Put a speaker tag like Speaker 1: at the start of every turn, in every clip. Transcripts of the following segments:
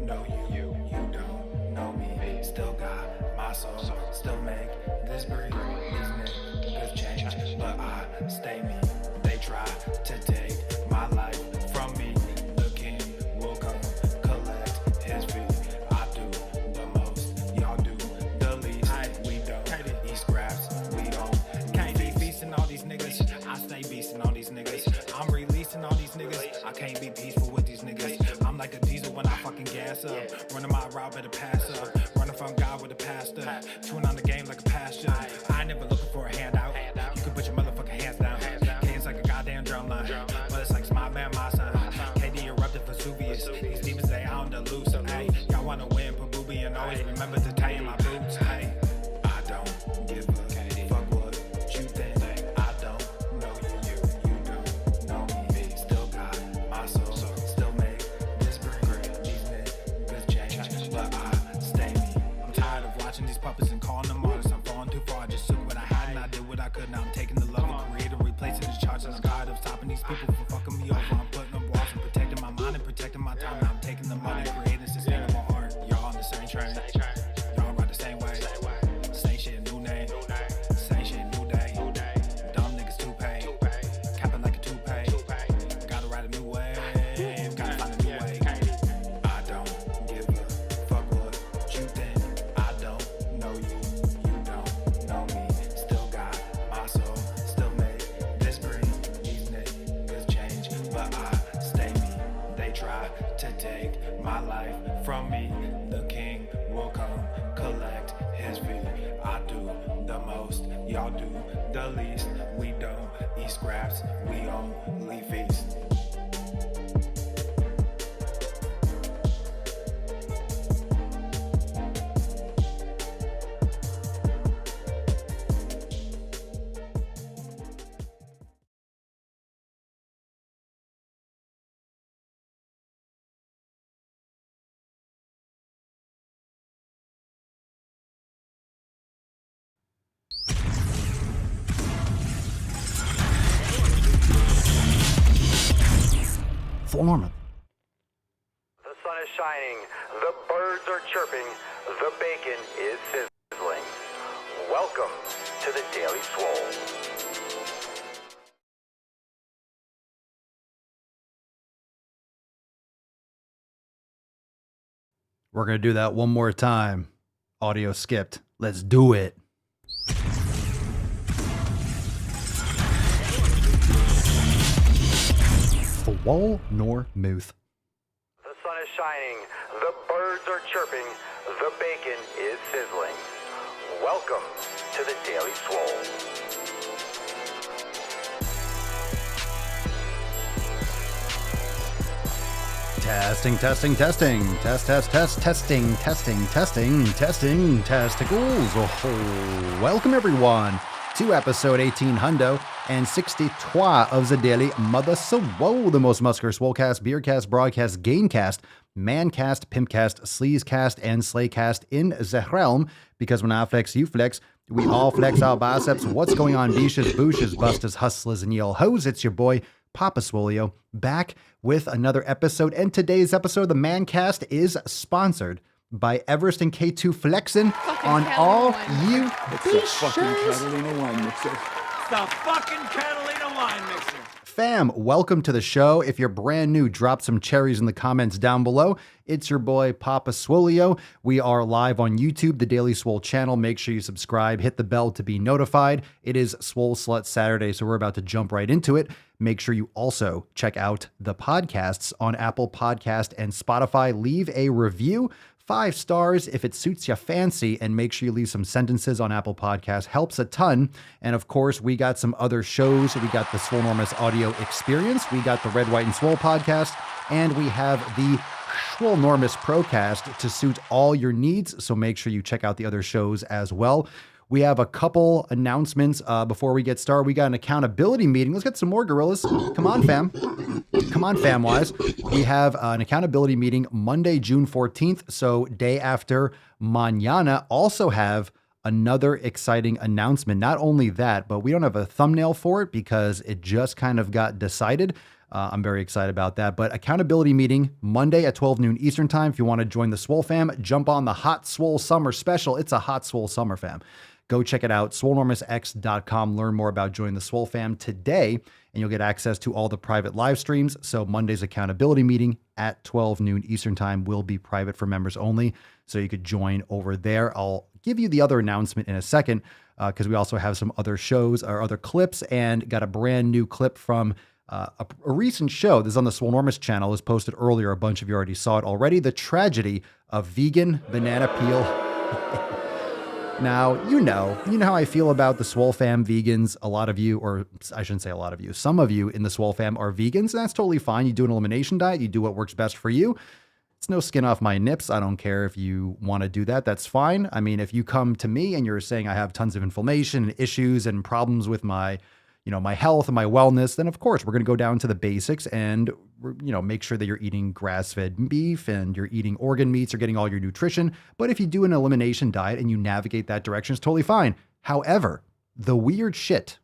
Speaker 1: know you. You don't know me. Still got my soul. Still make this breathe. These niggas change, but I stay me. They try to take my life from me. The king will come collect his fee. I do the most, y'all do the least. We don't eat scraps, we don't. Can't be feasting all these niggas. I stay beasting all these niggas. I'm releasing all these niggas. I can't be peaceful with these niggas. I'm like a diesel when I fucking gas up. Running my route, better pass up. Running from God with a pastor. Chewing on the game like a pasture. I ain't never looking for a handout. You can put your motherfucking hands down. K's like a goddamn drum line. But it's like my man, my son. KD erupted Vesuvius. These demons, they on the loose. Hey, y'all wanna win, put booby and always remember to tie in my boots. Hey, I don't give a fuck what you think. I don't know you. You don't know me. Still got my soul. Still make this breathe. These niggas change, but I stay me. I'm tired of watching these puppets and calling them artists. I'm falling too far. I just took what I had and I did what I could. Now I'm taking the love and creating, replacing the charge. I'm tired of stopping these people from fucking me over. I'm putting up walls and protecting my mind and protecting my time. Now I'm taking the money, creating sustainable art. Y'all on the same train. Y'all ride the same way. Same shit, new name. Same shit, new day. Dumb niggas too paid. Capping like a toupee. Gotta ride a new wave. Gotta find a new way. I don't give a fuck what you think. I don't know you. You don't know me. Still got my soul. Still make this breathe. These niggas change, but I stay me. They try to take my life from me. The king will come collect his fee. I do the most, y'all do the least. We don't eat scraps, we only feast.
Speaker 2: Norman.
Speaker 3: The sun is shining, the birds are chirping, the bacon is sizzling. Welcome to the Daily Swole.
Speaker 2: We're going to do that one more time. Audio skipped. Let's do it. Swole nor Muth.
Speaker 3: The sun is shining, the birds are chirping, the bacon is sizzling. Welcome to the Daily Swole.
Speaker 2: Testing. Testing, testicles. Oh, welcome everyone to episode 18 hundo and 63 of the Daily Mother Swole, the most muscular swolecast, beercast, broadcast, gamecast, mancast, pimpcast, sleazecast, and slaycast in the realm, because when I flex, you flex. We all flex our biceps. What's going on, beaches, booshes, busters, hustlers, and yell hoes? It's your boy, Papa Swolio, back with another episode. And today's episode, the Mancast, is sponsored by Everest and K2 Flexin' on all you
Speaker 4: It's the fucking Catalina wine mixer.
Speaker 5: The fucking Catalina wine mixer.
Speaker 2: Fam, welcome to the show. If you're brand new, drop some cherries in the comments down below. It's your boy, Papa Swolio. We are live on YouTube, the Daily Swole channel. Make sure you subscribe, hit the bell to be notified. It is Swole Slut Saturday, so we're about to jump right into it. Make sure you also check out the podcasts on Apple Podcast and Spotify. Leave a review. 5 stars if it suits your fancy, and make sure you leave some sentences on Apple Podcasts. Helps a ton. And of course, we got some other shows. We got the Swolenormous Audio Experience. We got the Red, White, and Swole podcast. And we have the Swolenormous Procast to suit all your needs. So make sure you check out the other shows as well. We have a couple announcements before we get started. We got an accountability meeting. Let's get some more gorillas. Come on, fam. Come on, fam-wise. We have an accountability meeting Monday, June 14th. So day after mañana. Also have another exciting announcement. Not only that, but we don't have a thumbnail for it because it just kind of got decided. I'm very excited about that. But accountability meeting Monday at 12 noon Eastern time. If you want to join the Swole fam, jump on the Hot Swole Summer Special. It's a Hot Swole Summer fam. Go check it out, swolenormousx.com. Learn more about joining the Swole fam today, and you'll get access to all the private live streams. So Monday's accountability meeting at 12 noon Eastern time will be private for members only. So you could join over there. I'll give you the other announcement in a second because we also have some other shows or other clips, and got a brand new clip from a recent show. This is on the Swolenormous channel. It was posted earlier. A bunch of you already saw it already. The tragedy of vegan banana peel. Now, you know how I feel about the Swole fam vegans. A lot of you, or I shouldn't say a lot of you, some of you in the Swole fam are vegans, and that's totally fine. You do an elimination diet. You do what works best for you. It's no skin off my nips. I don't care if you want to do that. That's fine. I mean, if you come to me and you're saying I have tons of inflammation and issues and problems with my health and my wellness, then of course we're going to go down to the basics and, make sure that you're eating grass-fed beef and you're eating organ meats, you're getting all your nutrition. But if you do an elimination diet and you navigate that direction, it's totally fine. However, the weird shit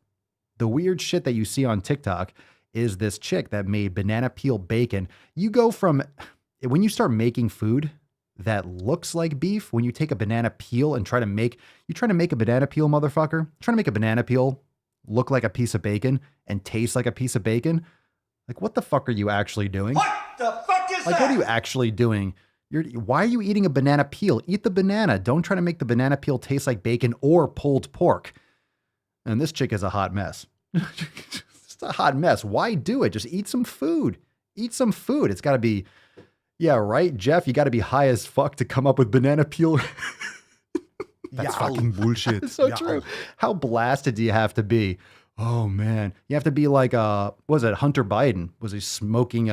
Speaker 2: that you see on TikTok is this chick that made banana peel bacon. When you start making food that looks like beef, when you take a banana peel and try to make a banana peel, motherfucker, trying to make a banana peel look like a piece of bacon and taste like a piece of bacon. Like, what the fuck are you actually doing?
Speaker 5: What the fuck is
Speaker 2: Like,
Speaker 5: that?
Speaker 2: what are you actually doing? Why are you eating a banana peel? Eat the banana. Don't try to make the banana peel taste like bacon or pulled pork. And this chick is a hot mess. It's a hot mess. Why do it? Just eat some food. Eat some food. It's got to be, yeah, right, Jeff? You got to be high as fuck to come up with banana peel. That's fucking bullshit. It's so true. How blasted do you have to be? Oh man, you have to be like what was it, Hunter Biden? Was he smoking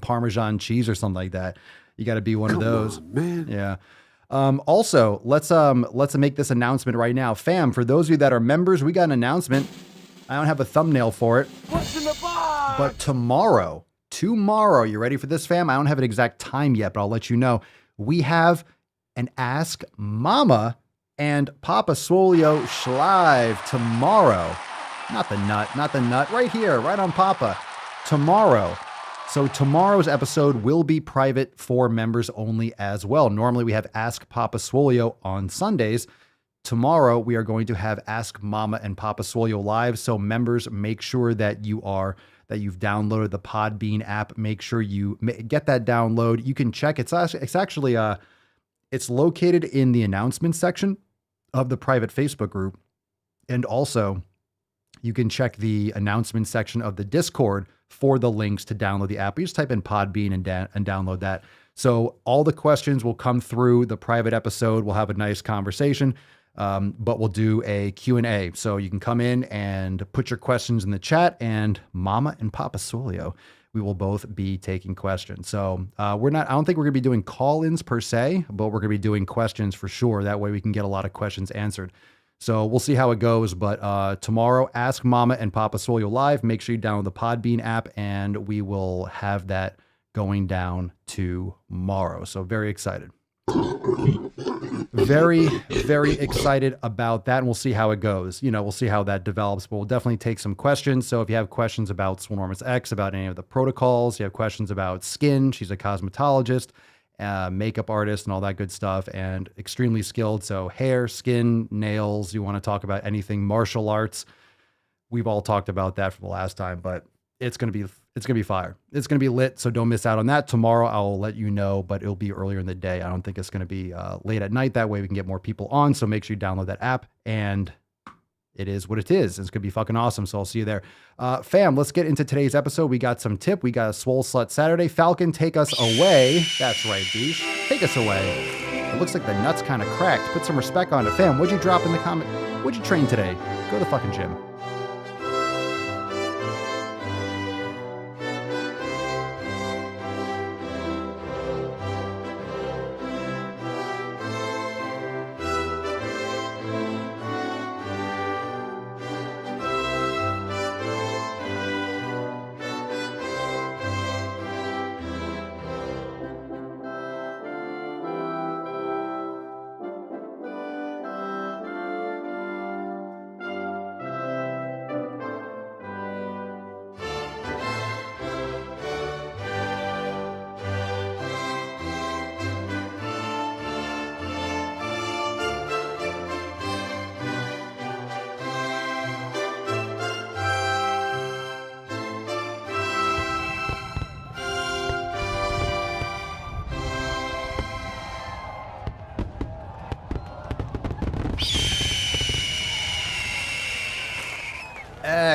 Speaker 2: Parmesan cheese or something like that? You got to be one of those,
Speaker 4: man.
Speaker 2: Yeah. Also, let's make this announcement right now, fam. For those of you that are members, we got an announcement. I don't have a thumbnail for it.
Speaker 5: What's in the box?
Speaker 2: But tomorrow, you ready for this, fam? I don't have an exact time yet, but I'll let you know. We have an Ask Mama and Papa Swolio live tomorrow. Not the nut, right here, right on Papa, tomorrow. So tomorrow's episode will be private for members only as well. Normally we have Ask Papa Swolio on Sundays. Tomorrow we are going to have Ask Mama and Papa Swolio live. So members, make sure that you've downloaded the Podbean app. Make sure you get that download. You can check. It's actually it's located in the announcement section of the private Facebook group. And also you can check the announcement section of the Discord for the links to download the app. You just type in Podbean and download that. So all the questions will come through the private episode. We'll have a nice conversation, but we'll do a Q&A. So you can come in and put your questions in the chat, and Mama and Papa Swolio, we will both be taking questions. So I don't think we're gonna be doing call-ins per se, but we're gonna be doing questions for sure. That way we can get a lot of questions answered. So we'll see how it goes. But tomorrow, Ask Mama and Papa Swolio live. Make sure you download the Podbean app, and we will have that going down tomorrow. So very excited. Very, very excited about that. And we'll see how it goes. We'll see how that develops, but we'll definitely take some questions. So if you have questions about Swolenormous X, about any of the protocols, you have questions about skin, she's a cosmetologist, makeup artist, and all that good stuff, and extremely skilled. So hair, skin, nails, you want to talk about anything, martial arts. We've all talked about that from the last time, but it's going to be fire. It's going to be lit. So don't miss out on that. Tomorrow I'll let you know, but it'll be earlier in the day. I don't think it's going to be late at night. That way we can get more people on. So make sure you download that app, and it is what it is. It's going to be fucking awesome. So I'll see you there. Fam, let's get into today's episode. We got some tip. We got a Swole Slut Saturday. Falcon, take us away. That's right, Beach. Take us away. It looks like the nuts kind of cracked. Put some respect on it. Fam, what'd you drop in the comment? What'd you train today? Go to the fucking gym.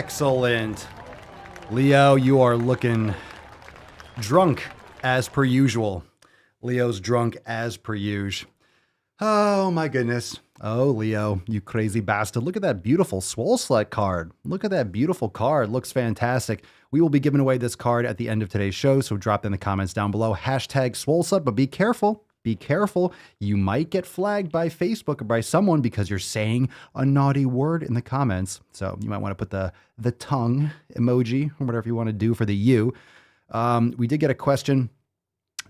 Speaker 2: Excellent. Leo, you are looking drunk as per usual. Leo's drunk as per usual. Oh my goodness. Oh, Leo, you crazy bastard. Look at that beautiful Swole Slut card. Look at that beautiful card. Looks fantastic. We will be giving away this card at the end of today's show, so drop in the comments down below. Hashtag Swole Slut, but be careful. Be careful. You might get flagged by Facebook or by someone because you're saying a naughty word in the comments. So you might want to put the tongue emoji or whatever you want to do for the U. We did get a question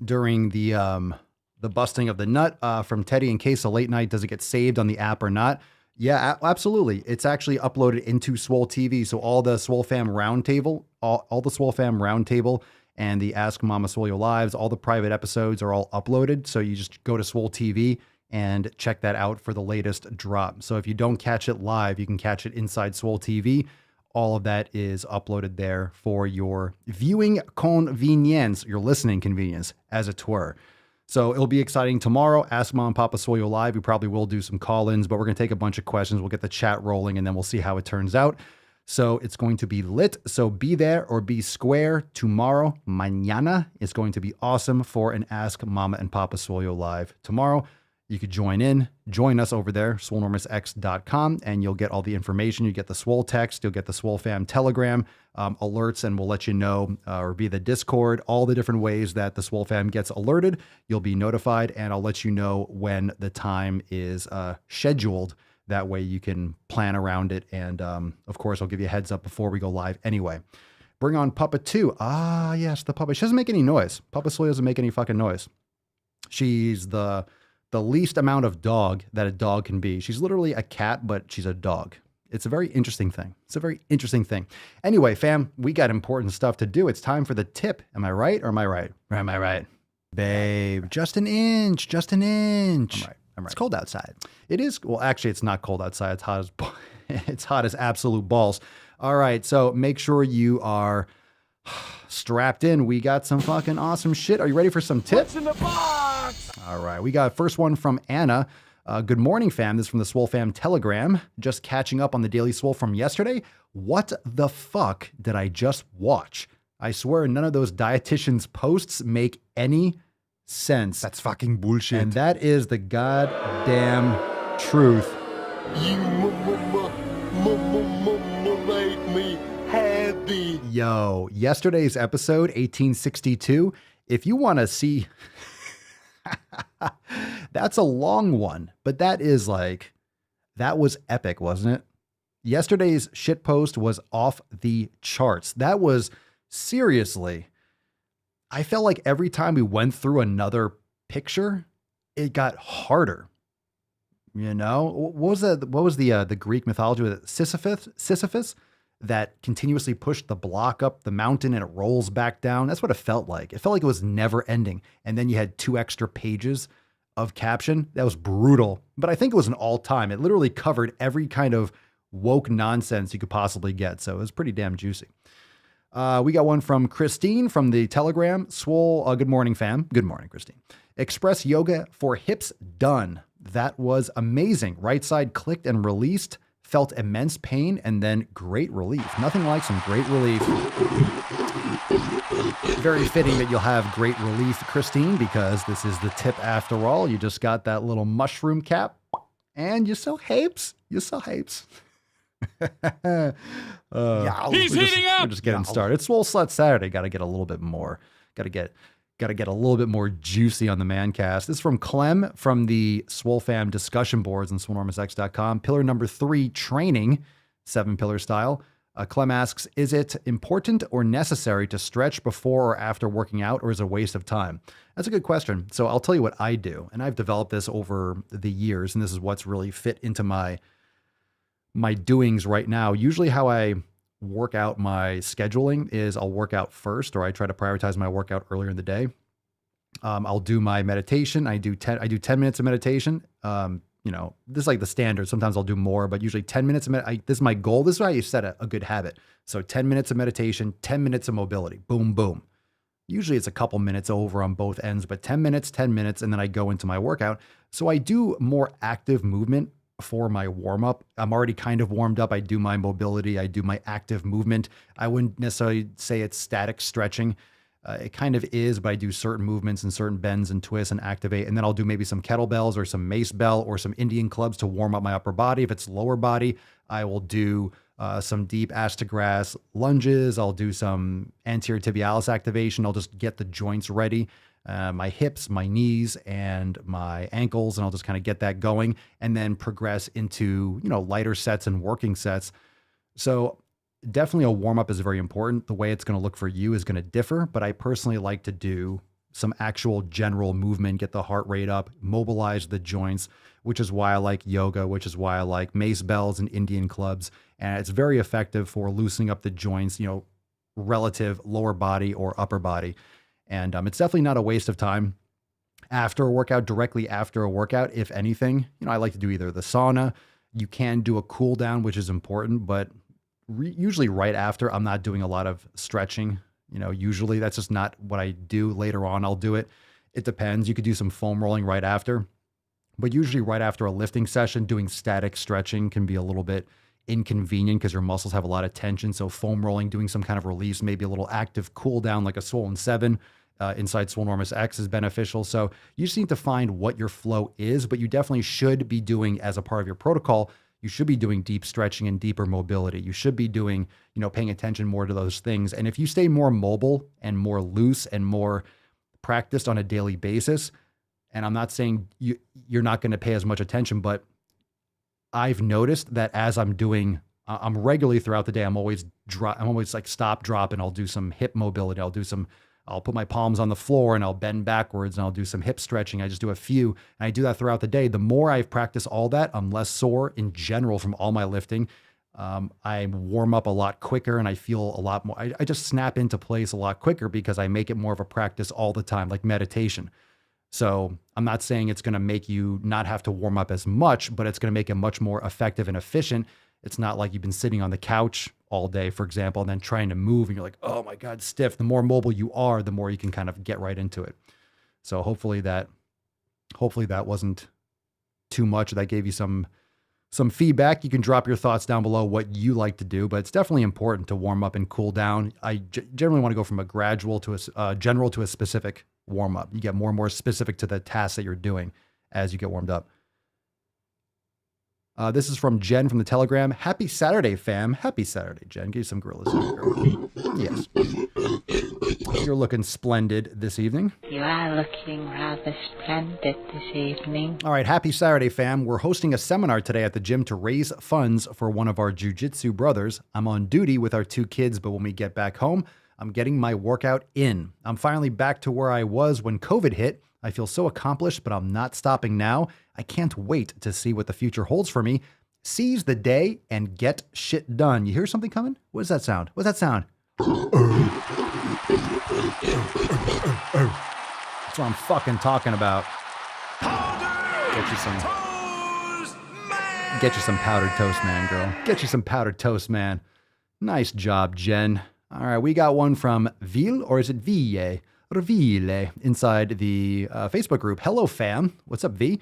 Speaker 2: during the busting of the nut from Teddy. In case a late night, does it get saved on the app or not? Yeah, absolutely. It's actually uploaded into Swole TV. So all the Swole Fam Roundtable, all the Swole Fam Roundtable and the Ask Mama Swole Lives, all the private episodes are all uploaded. So you just go to Swole TV and check that out for the latest drop. So if you don't catch it live, you can catch it inside Swole TV. All of that is uploaded there for your viewing convenience, your listening convenience, as it were. So it'll be exciting tomorrow. Ask Mom and Papa Swole Live. We probably will do some call-ins, but we're going to take a bunch of questions. We'll get the chat rolling, and then we'll see how it turns out. So it's going to be lit. So be there or be square tomorrow. Mañana is going to be awesome for an Ask Mama and Papa Swole Live tomorrow. You could join us over there, swolenormousx.com, and you'll get all the information. You get the Swole text, you'll get the Swole Fam Telegram alerts, and we'll let you know, or via the Discord, all the different ways that the Swole Fam gets alerted. You'll be notified, and I'll let you know when the time is scheduled. That way you can plan around it, and of course, I'll give you a heads up before we go live anyway. Bring on Papa 2. Ah, yes, the puppet. She doesn't make any noise. Papa Swole doesn't make any fucking noise. She's the least amount of dog that a dog can be. She's literally a cat, but she's a dog. It's a very interesting thing. It's a very interesting thing. Anyway, fam, we got important stuff to do. It's time for the tip. Am I right or am I right? Or am I right? Babe, just an inch, just an inch. I'm right. It's cold outside. It is. Well, actually, it's not cold outside. It's hot as, it's hot as absolute balls. All right. So make sure you are strapped in. We got some fucking awesome shit. Are you ready for some tips?
Speaker 5: What's in the box?
Speaker 2: All right. We got first one from Anna. Good morning, fam. This is from the Swole Fam Telegram. Just catching up on the Daily Swole from yesterday. What the fuck did I just watch? I swear none of those dietitians' posts make any sense.
Speaker 6: That's fucking bullshit.
Speaker 2: And that is the goddamn truth.
Speaker 5: You make me happy.
Speaker 2: Yo, yesterday's episode, 1862, if you want to see... That's a long one, but that was epic, wasn't it? Yesterday's shitpost was off the charts. That was seriously, I felt like every time we went through another picture, it got harder. You know, what was the Greek mythology with it? Sisyphus that continuously pushed the block up the mountain and it rolls back down. That's what it felt like. It felt like it was never ending. And then you had 2 extra pages of caption. That was brutal, but I think it was an all time. It literally covered every kind of woke nonsense you could possibly get. So it was pretty damn juicy. We got one from Christine from the Telegram. Swole, good morning, fam. Good morning, Christine. Express yoga for hips done. That was amazing. Right side clicked and released. Felt immense pain and then great relief. Nothing like some great relief. Very fitting that you'll have great relief, Christine, because this is the tip after all. You just got that little mushroom cap and you're so heaps. You're so heaps.
Speaker 5: He's heating up.
Speaker 2: We're just getting started. It's Swole Slut Saturday. Got to get a little bit more. Got to get a little bit more juicy on the Mancast. This is from Clem from the Swole Fam discussion boards on swolenormousx.com. Pillar number 3, training, 7-pillar style. Clem asks, is it important or necessary to stretch before or after working out, or is it a waste of time? That's a good question. So I'll tell you what I do. And I've developed this over the years, and this is what's really fit into my doings right now. Usually how I work out my scheduling is I'll work out first, or I try to prioritize my workout earlier in the day. I'll do my meditation. I do 10 minutes of meditation. You know, this is like the standard. Sometimes I'll do more, but usually 10 minutes of this is my goal. This is how you set a good habit. So 10 minutes of meditation, 10 minutes of mobility. Boom, boom. Usually it's a couple minutes over on both ends, but 10 minutes, and then I go into my workout. So I do more active movement for my warm up. I'm already kind of warmed up. I do my mobility, I do my active movement. I wouldn't necessarily say it's static stretching. It kind of is, but I do certain movements and certain bends and twists and activate. And then I'll do maybe some kettlebells or some mace bell or some Indian clubs to warm up my upper body. If it's lower body, I will do some deep ass to grass lunges. I'll do some anterior tibialis activation. I'll just get the joints ready, my hips, my knees, and my ankles, and I'll just kind of get that going and then progress into, lighter sets and working sets. So definitely a warm up is very important. The way it's going to look for you is going to differ, but I personally like to do some actual general movement, get the heart rate up, mobilize the joints, which is why I like yoga, which is why I like mace bells and Indian clubs. And it's very effective for loosening up the joints, relative lower body or upper body. And it's definitely not a waste of time after a workout, directly after a workout. If anything, I like to do either the sauna. You can do a cool down, which is important, but usually right after. I'm not doing a lot of stretching. Usually that's just not what I do. Later on, I'll do it. It depends. You could do some foam rolling right after, but usually right after a lifting session, doing static stretching can be a little bit inconvenient because your muscles have a lot of tension. So foam rolling, doing some kind of release, maybe a little active cool down like a Swollen 7 inside Swolenormous X is beneficial. So you just need to find what your flow is, but you definitely should be doing as a part of your protocol. You should be doing deep stretching and deeper mobility. You should be doing, paying attention more to those things. And if you stay more mobile and more loose and more practiced on a daily basis, and I'm not saying you're not going to pay as much attention, but I've noticed that as I'm regularly throughout the day, I'm always like stop, drop, and I'll do some hip mobility. I'll put my palms on the floor and I'll bend backwards and I'll do some hip stretching. I just do a few and I do that throughout the day. The more I've practiced all that, I'm less sore in general from all my lifting. I warm up a lot quicker and I feel a lot more, I just snap into place a lot quicker because I make it more of a practice all the time, like meditation. So I'm not saying it's going to make you not have to warm up as much, but it's going to make it much more effective and efficient. It's not like you've been sitting on the couch all day, for example, and then trying to move and you're like, oh my God, stiff. The more mobile you are, the more you can kind of get right into it. So hopefully that wasn't too much. That gave you some feedback. You can drop your thoughts down below what you like to do, but it's definitely important to warm up and cool down. I generally want to go from a gradual to a general to a specific warm up. You get more and more specific to the tasks that you're doing as you get warmed up. This is from Jen from the Telegram. Happy Saturday, fam. Happy Saturday, Jen. Give you some gorillas here, girl. Yes. You're looking splendid this evening.
Speaker 6: You are looking rather splendid this evening.
Speaker 2: All right. Happy Saturday, fam. We're hosting a seminar today at the gym to raise funds for one of our jiu-jitsu brothers. I'm on duty with our 2 kids, but when we get back home, I'm getting my workout in. I'm finally back to where I was when COVID hit. I feel so accomplished, but I'm not stopping now. I can't wait to see what the future holds for me. Seize the day and get shit done. You hear something coming? What does that sound? What's that sound? That's what I'm fucking talking about. Get you some powdered toast, man, girl. Get you some powdered toast, man. Nice job, Jen. All right, we got one from Ville, or is it Ville? Ville inside the Facebook group. Hello, fam. What's up, V?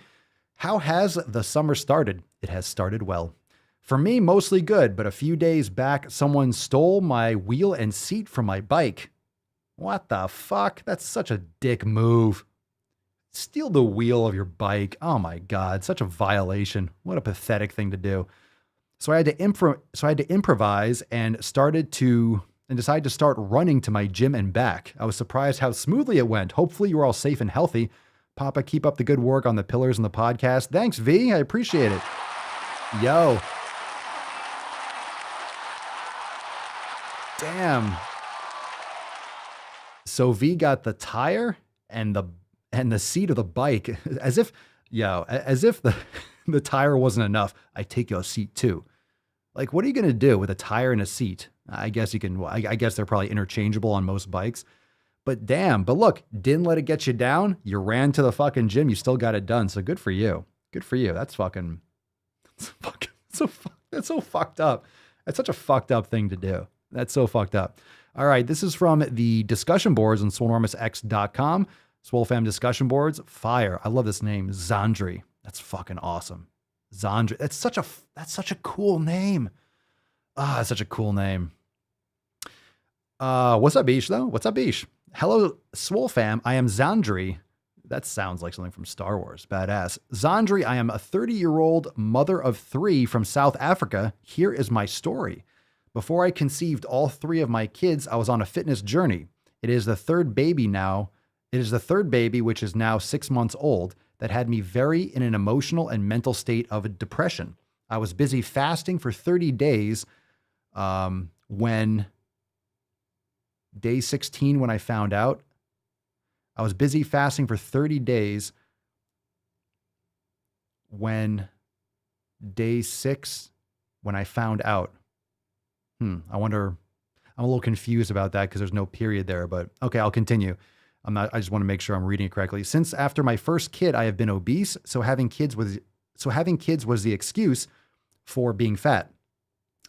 Speaker 2: How has the summer started? It has started well. For me, mostly good, but a few days back, someone stole my wheel and seat from my bike. What the fuck? That's such a dick move. Steal the wheel of your bike. Oh my God, such a violation. What a pathetic thing to do. So I had to improvise and decided to start running to my gym and back. I was surprised how smoothly it went. Hopefully you were all safe and healthy. Papa, keep up the good work on the pillars and the podcast. Thanks, V. I appreciate it. Yo. Damn. So V got the tire and the seat of the bike as if the tire wasn't enough. I take your seat too. Like, what are you going to do with a tire and a seat? I guess you can, I guess they're probably interchangeable on most bikes, but damn, but look, didn't let it get you down. You ran to the fucking gym. You still got it done. So good for you. Good for you. That's so fucked up. That's such a fucked up thing to do. That's so fucked up. All right. This is from the discussion boards on swolenormousx.com. Swole Fam discussion boards. Fire. I love this name. Zandri. That's fucking awesome. Zandri. That's such a cool name. Ah, that's such a cool name. What's up, Bish, though? What's up, Bish? Hello, Swole fam. I am Zandri. That sounds like something from Star Wars. Badass. Zandri, I am a 30-year-old mother of 3 from South Africa. Here is my story. Before I conceived all 3 of my kids, I was on a fitness journey. It is the third baby, which is now 6 months old, that had me very in an emotional and mental state of depression. I was busy fasting for 30 days when day 16, when I found out. I was busy fasting for 30 days when day 6, when I found out. I wonder, I'm a little confused about that because there's no period there, but okay, I'll continue. I just want to make sure I'm reading it correctly. Since after my first kid, I have been obese. So having kids was the excuse for being fat.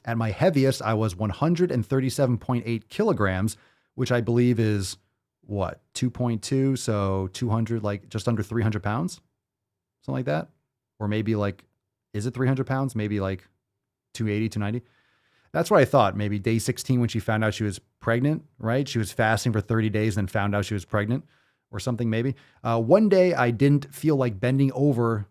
Speaker 2: At my heaviest, I was 137.8 kilograms, which I believe is what, 2.2, so 200, like just under 300 pounds, something like that. Or maybe like, is it 300 pounds? Maybe like 280, 290. That's what I thought. Maybe day 16 when she found out she was pregnant, right? She was fasting for 30 days and found out she was pregnant or something maybe. One day I didn't feel like bending over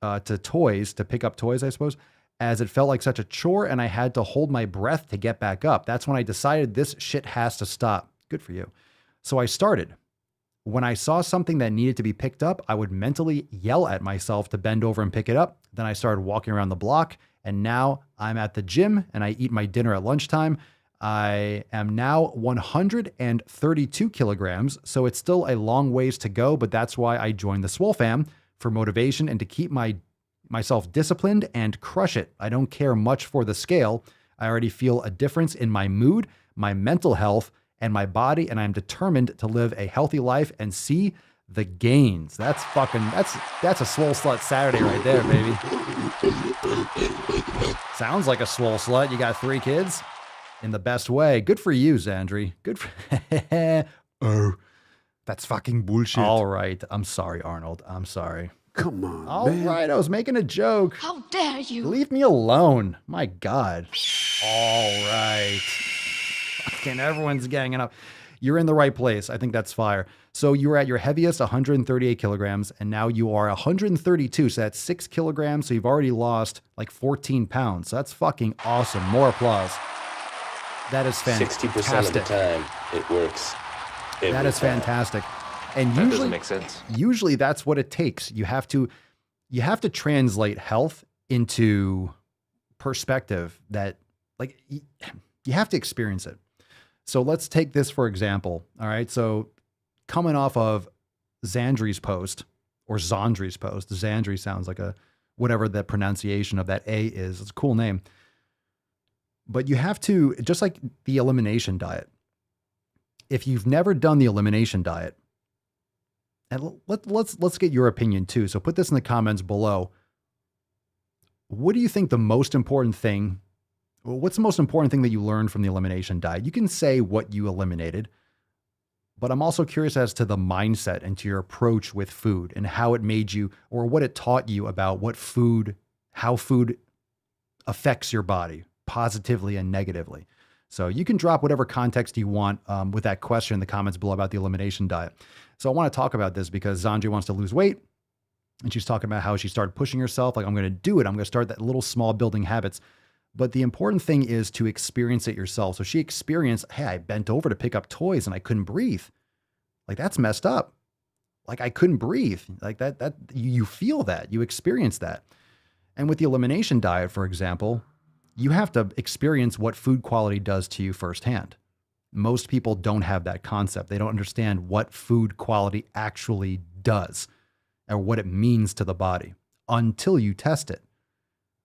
Speaker 2: to pick up toys, I suppose, as it felt like such a chore and I had to hold my breath to get back up. That's when I decided this shit has to stop. Good for you. So I started. When I saw something that needed to be picked up, I would mentally yell at myself to bend over and pick it up. Then I started walking around the block, and now I'm at the gym and I eat my dinner at lunchtime. I am now 132 kilograms, so it's still a long ways to go, but that's why I joined the Swole fam, for motivation and to keep myself disciplined and crush it. I don't care much for the scale. I already feel a difference in my mood, my mental health, and my body, and I'm determined to live a healthy life and see the gains. That's a Swole Slut Saturday right there, baby. Sounds like a Swole Slut. You got 3 kids in the best way. Good for you, Zandri. Good for
Speaker 4: Oh, that's fucking bullshit.
Speaker 2: All right. I'm sorry, Arnold. I'm sorry.
Speaker 4: Come on,
Speaker 2: All
Speaker 4: man.
Speaker 2: right. I was making a joke.
Speaker 6: How dare you?
Speaker 2: Leave me alone. My God. All right. Fucking everyone's ganging up. You're in the right place. I think that's fire. So you were at your heaviest, 138 kilograms, and now you are 132. So that's 6 kilograms. So you've already lost like 14 pounds. So that's fucking awesome. More applause. That is fantastic.
Speaker 7: 60% of the time, it works.
Speaker 2: That is fantastic. And
Speaker 8: That doesn't make sense.
Speaker 2: Usually that's what it takes. You have to translate health into perspective that, like, you have to experience it. So let's take this for example. All right. So coming off of Zandri's post or Zandri's post, Zandri sounds like whatever the pronunciation of that A is. It's a cool name. But you have to, just like the elimination diet, if you've never done the elimination diet, and let's get your opinion too. So put this in the comments below. What do you think the most important thing? What's the most important thing that you learned from the elimination diet? You can say what you eliminated, but I'm also curious as to the mindset and to your approach with food and how it made you, or what it taught you about how food affects your body positively and negatively. So you can drop whatever context you want with that question in the comments below about the elimination diet. So I want to talk about this because Zandri wants to lose weight. And she's talking about how she started pushing herself. Like, I'm going to do it. I'm going to start that little small building habits. But the important thing is to experience it yourself. So she experienced, hey, I bent over to pick up toys and I couldn't breathe. Like, that's messed up. Like, I couldn't breathe. Like that you feel that, you experience that. And with the elimination diet, for example, you have to experience what food quality does to you firsthand. Most people don't have that concept. They don't understand what food quality actually does or what it means to the body until you test it.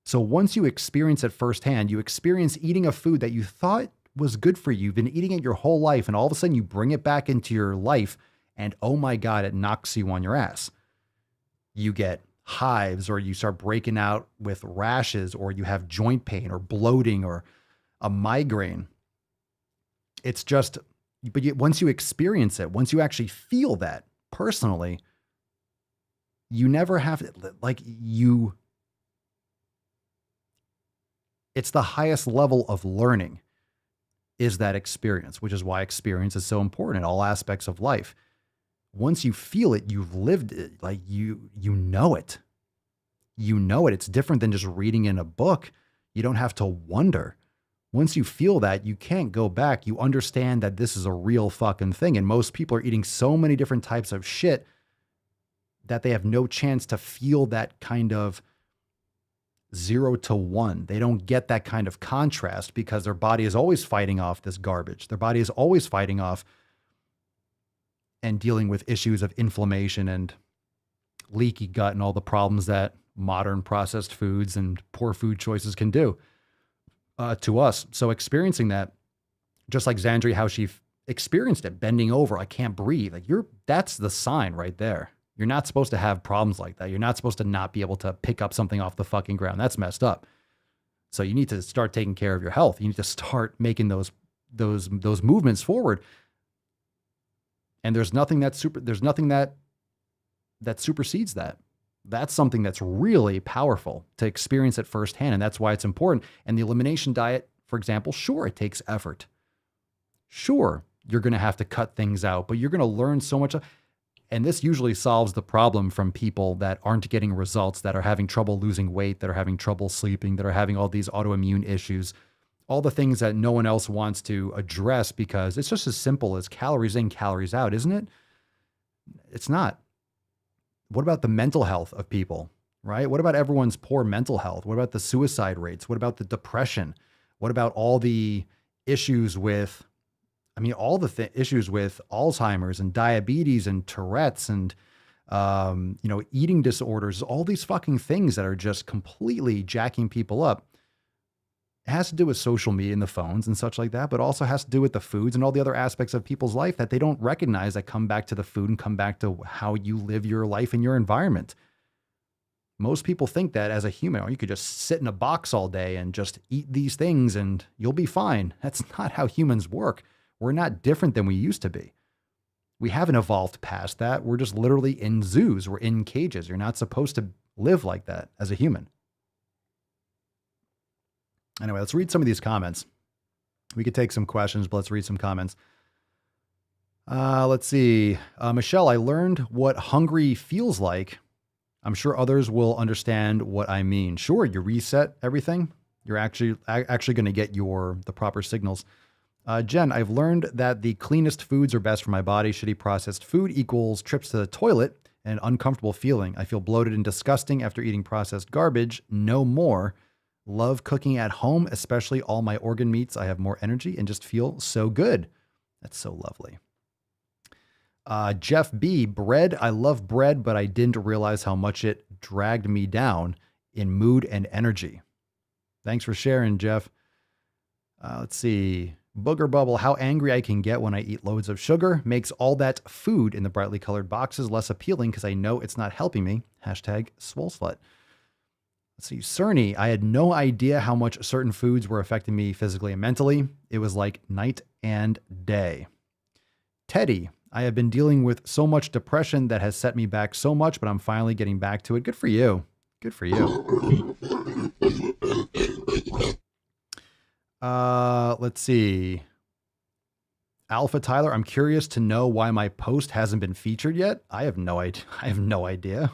Speaker 2: So once you experience it firsthand, you experience eating a food that you thought was good for you. You've been eating it your whole life, and all of a sudden you bring it back into your life, and oh my God, it knocks you on your ass. You get hives, or you start breaking out with rashes, or you have joint pain or bloating or a migraine. It's just, but once you experience it, once you actually feel that personally, you never have, like, you It's the highest level of learning is that experience, which is why experience is so important in all aspects of life. Once you feel it, you've lived it, like you know it. You know it. It's different than just reading in a book. You don't have to wonder. Once you feel that, you can't go back. You understand that this is a real fucking thing. And most people are eating so many different types of shit that they have no chance to feel that kind of 0 to 1. They don't get that kind of contrast because their body is always fighting off this garbage. Their body is always fighting off and dealing with issues of inflammation and leaky gut and all the problems that modern processed foods and poor food choices can do to us. So experiencing that, just like Xandri, how she experienced it, bending over, I can't breathe. Like that's the sign right there. You're not supposed to have problems like that. You're not supposed to not be able to pick up something off the fucking ground. That's messed up. So you need to start taking care of your health. You need to start making those movements forward. And there's nothing that supersedes that. That's something that's really powerful to experience it firsthand. And that's why it's important. And the elimination diet, for example, sure, it takes effort. Sure, you're going to have to cut things out, but you're going to learn so much. And this usually solves the problem from people that aren't getting results, that are having trouble losing weight, that are having trouble sleeping, that are having all these autoimmune issues, all the things that no one else wants to address because it's just as simple as calories in, calories out, isn't it? It's not. What about the mental health of people, right? What about everyone's poor mental health? What about the suicide rates? What about the depression? What about all the issues with, all the issues with Alzheimer's and diabetes and Tourette's and, eating disorders, all these fucking things that are just completely jacking people up. It has to do with social media and the phones and such like that, but also has to do with the foods and all the other aspects of people's life that they don't recognize that come back to the food and come back to how you live your life in your environment. Most people think that as a human, you could just sit in a box all day and just eat these things and you'll be fine. That's not how humans work. We're not different than we used to be. We haven't evolved past that. We're just literally in zoos. We're in cages. You're not supposed to live like that as a human. Anyway, let's read some of these comments. We could take some questions, but let's read some comments. Let's see. Michelle, I learned what hungry feels like. I'm sure others will understand what I mean. Sure, you reset everything. You're actually going to get the proper signals. Jen, I've learned that the cleanest foods are best for my body. Shitty processed food equals trips to the toilet and uncomfortable feeling. I feel bloated and disgusting after eating processed garbage. No more. Love cooking at home, especially all my organ meats. I have more energy and just feel so good. That's so lovely. Jeff B, bread. I love bread, but I didn't realize how much it dragged me down in mood and energy. Thanks for sharing, Jeff. Let's see. Booger Bubble, how angry I can get when I eat loads of sugar makes all that food in the brightly colored boxes less appealing because I know it's not helping me. Hashtag Swole Slut. Let's see. Cerny, I had no idea how much certain foods were affecting me physically and mentally. It was like night and day. Teddy, I have been dealing with so much depression that has set me back so much, but I'm finally getting back to it. Good for you. Good for you. Let's see. Alpha Tyler, I'm curious to know why my post hasn't been featured yet. I have no idea.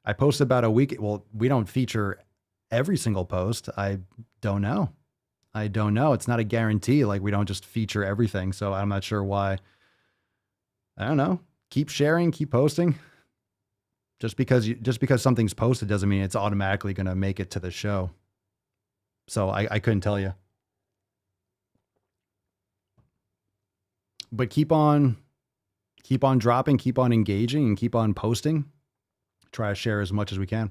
Speaker 2: I posted about a week. Well, we don't feature every single post. I don't know. It's not a guarantee. Like we don't just feature everything. So I'm not sure why. I don't know. Keep sharing, keep posting. Just because something's posted doesn't mean it's automatically going to make it to the show. So I couldn't tell you. But keep on dropping, keep on engaging, and keep on posting. Try to share as much as we can.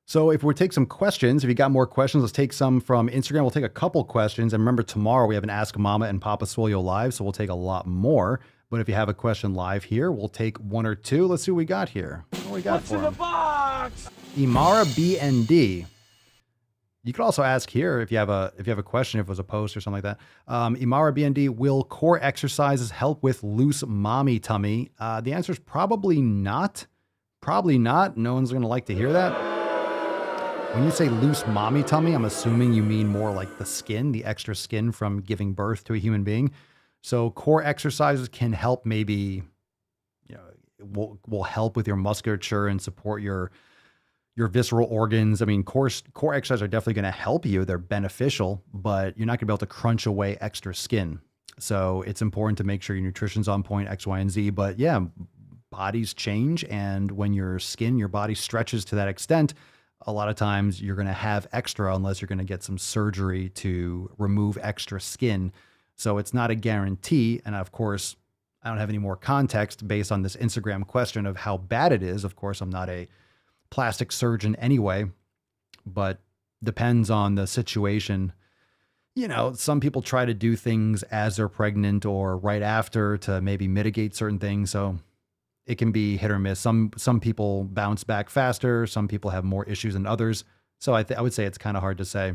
Speaker 2: So if we take some questions, if you got more questions, let's take some from Instagram. We'll take a couple questions. And remember, tomorrow we have an Ask Mama and Papa Swole live, so we'll take a lot more. But if you have a question live here, we'll take one or two. Let's see what we got here. What do we got for him?
Speaker 5: Box!
Speaker 2: Imara BND. You could also ask here if you have a question, if it was a post or something like that. Imara BND, will core exercises help with loose mommy tummy? The answer is probably not. Probably not. No one's going to like to hear that. When you say loose mommy tummy, I'm assuming you mean more like the skin, the extra skin from giving birth to a human being. So core exercises can help maybe, you know, will help with your musculature and support your visceral organs. I mean, core exercises are definitely going to help you. They're beneficial, but you're not going to be able to crunch away extra skin. So it's important to make sure your nutrition's on point, X, Y, and Z. But yeah, bodies change. And when your body stretches to that extent, a lot of times you're going to have extra unless you're going to get some surgery to remove extra skin. So it's not a guarantee. And of course, I don't have any more context based on this Instagram question of how bad it is. Of course, I'm not a plastic surgeon anyway, but depends on the situation. You know, some people try to do things as they're pregnant or right after to maybe mitigate certain things. So it can be hit or miss. Some people bounce back faster. Some people have more issues than others. So I would say it's kind of hard to say.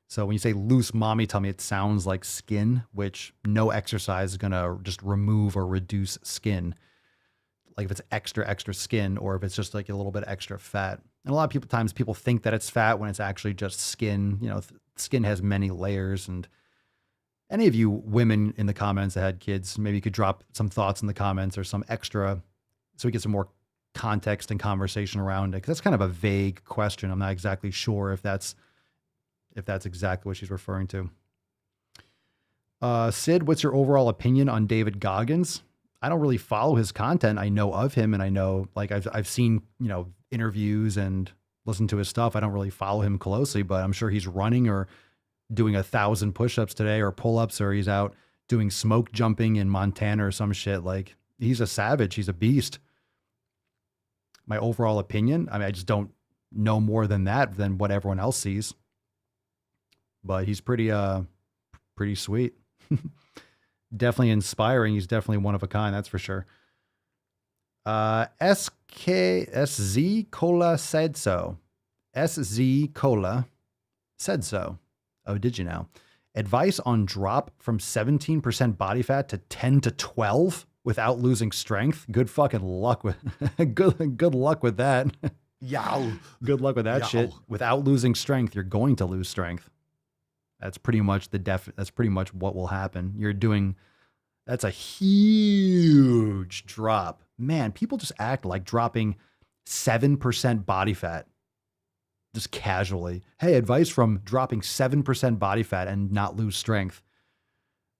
Speaker 2: So when you say loose mommy tummy, it sounds like skin, which no exercise is going to just remove or reduce skin. Like if it's extra skin, or if it's just like a little bit extra fat. And a lot of times people think that it's fat when it's actually just skin. You know, skin has many layers. And any of you women in the comments that had kids, maybe you could drop some thoughts in the comments or some extra, so we get some more context and conversation around it. Because that's kind of a vague question. I'm not exactly sure if that's exactly what she's referring to. Sid, what's your overall opinion on David Goggins? I don't really follow his content. I know of him, and I know, like, I've seen, you know, interviews and listened to his stuff. I don't really follow him closely, but I'm sure he's running or doing 1,000 push-ups today or pull-ups, or he's out doing smoke jumping in Montana or some shit. Like, he's a savage. He's a beast. My overall opinion, I mean, I just don't know more than that, than what everyone else sees. But he's pretty sweet. Definitely inspiring. He's definitely one of a kind, that's for sure. SZ Cola said so. SZ Cola said so. Oh, did you know? Advice on drop from 17% body fat to 10 to 12 without losing strength. Good fucking luck with good luck with that.
Speaker 4: Yow.
Speaker 2: Good luck with that shit. Without losing strength, you're going to lose strength. That's pretty much that's pretty much what will happen. That's a huge drop. Man, people just act like dropping 7% body fat just casually. Hey, advice from dropping 7% body fat and not lose strength.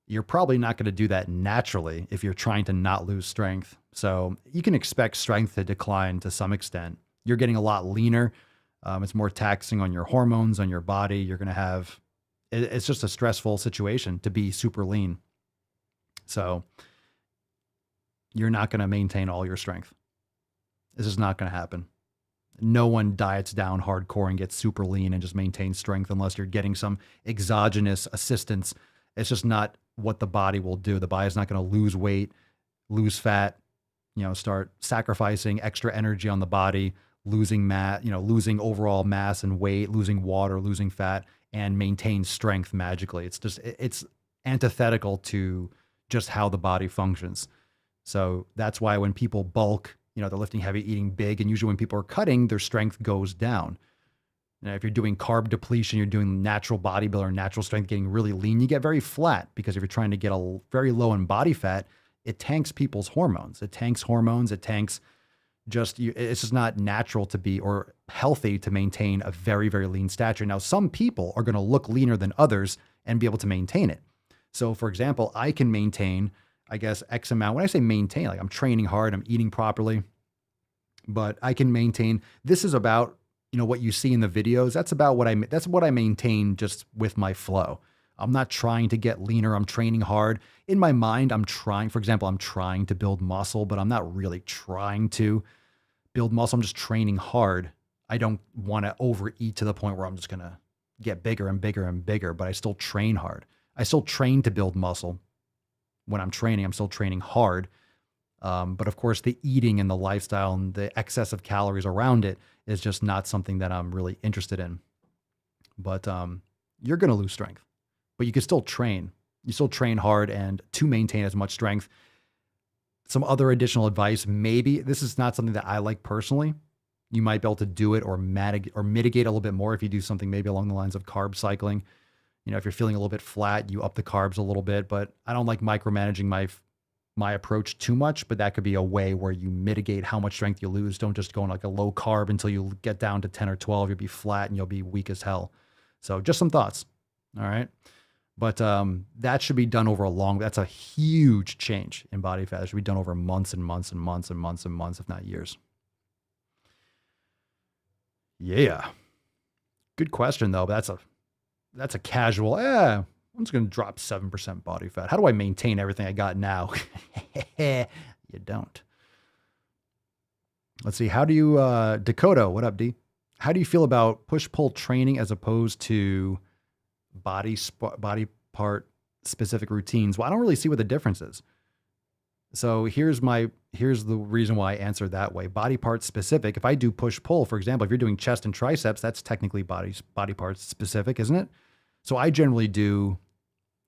Speaker 2: You're probably not going to do that naturally if you're trying to not lose strength. So you can expect strength to decline to some extent. You're getting a lot leaner. It's more taxing on your hormones, on your body. You're going to have, it's just a stressful situation to be super lean. So you're not going to maintain all your strength. This is not going to happen. No one diets down hardcore and gets super lean and just maintains strength unless you're getting some exogenous assistance. It's just not what the body will do. The body's not going to lose weight, lose fat, start sacrificing extra energy on the body, losing losing overall mass and weight, losing water, losing fat, and maintain strength magically. It's antithetical to just how the body functions. So that's why when people bulk, they're lifting heavy, eating big, and usually when people are cutting, their strength goes down. Now, if you're doing carb depletion, you're doing natural bodybuilder, natural strength, getting really lean, you get very flat, because if you're trying to get very low in body fat, it tanks people's hormones. It tanks hormones. It tanks it's just not natural to be, or healthy to maintain a very, very lean stature. Now, some people are going to look leaner than others and be able to maintain it. So for example, I can maintain, I guess, X amount. When I say maintain, like I'm training hard, I'm eating properly, but I can maintain, this is about, what you see in the videos. That's what I maintain just with my flow. I'm not trying to get leaner. I'm training hard. In my mind, I'm trying to build muscle, but I'm not really trying to build muscle. I'm just training hard. I don't want to overeat to the point where I'm just going to get bigger and bigger and bigger, but I still train hard. I still train to build muscle. When I'm training, I'm still training hard. But of course, the eating and the lifestyle and the excess of calories around it is just not something that I'm really interested in. But you're going to lose strength, but you can still train. You still train hard and to maintain as much strength. Some other additional advice, maybe this is not something that I like personally. You might be able to do it or mitigate a little bit more if you do something maybe along the lines of carb cycling. You know, if you're feeling a little bit flat, you up the carbs a little bit, but I don't like micromanaging my approach too much, but that could be a way where you mitigate how much strength you lose. Don't just go on like a low carb until you get down to 10 or 12. You'll be flat and you'll be weak as hell. So just some thoughts. All right. But that should be done over that's a huge change in body fat. It should be done over months and months and months and months and months, if not years. Yeah. Good question though. But that's a casual, I'm just going to drop 7% body fat. How do I maintain everything I got now? You don't. Let's see. How do you, Dakota, what up, D? How do you feel about push-pull training as opposed to body part specific routines? Well, I don't really see what the difference is. So here's the reason why I answer that way. Body part specific. If I do push-pull, for example, if you're doing chest and triceps, that's technically body parts specific, isn't it? So I generally do,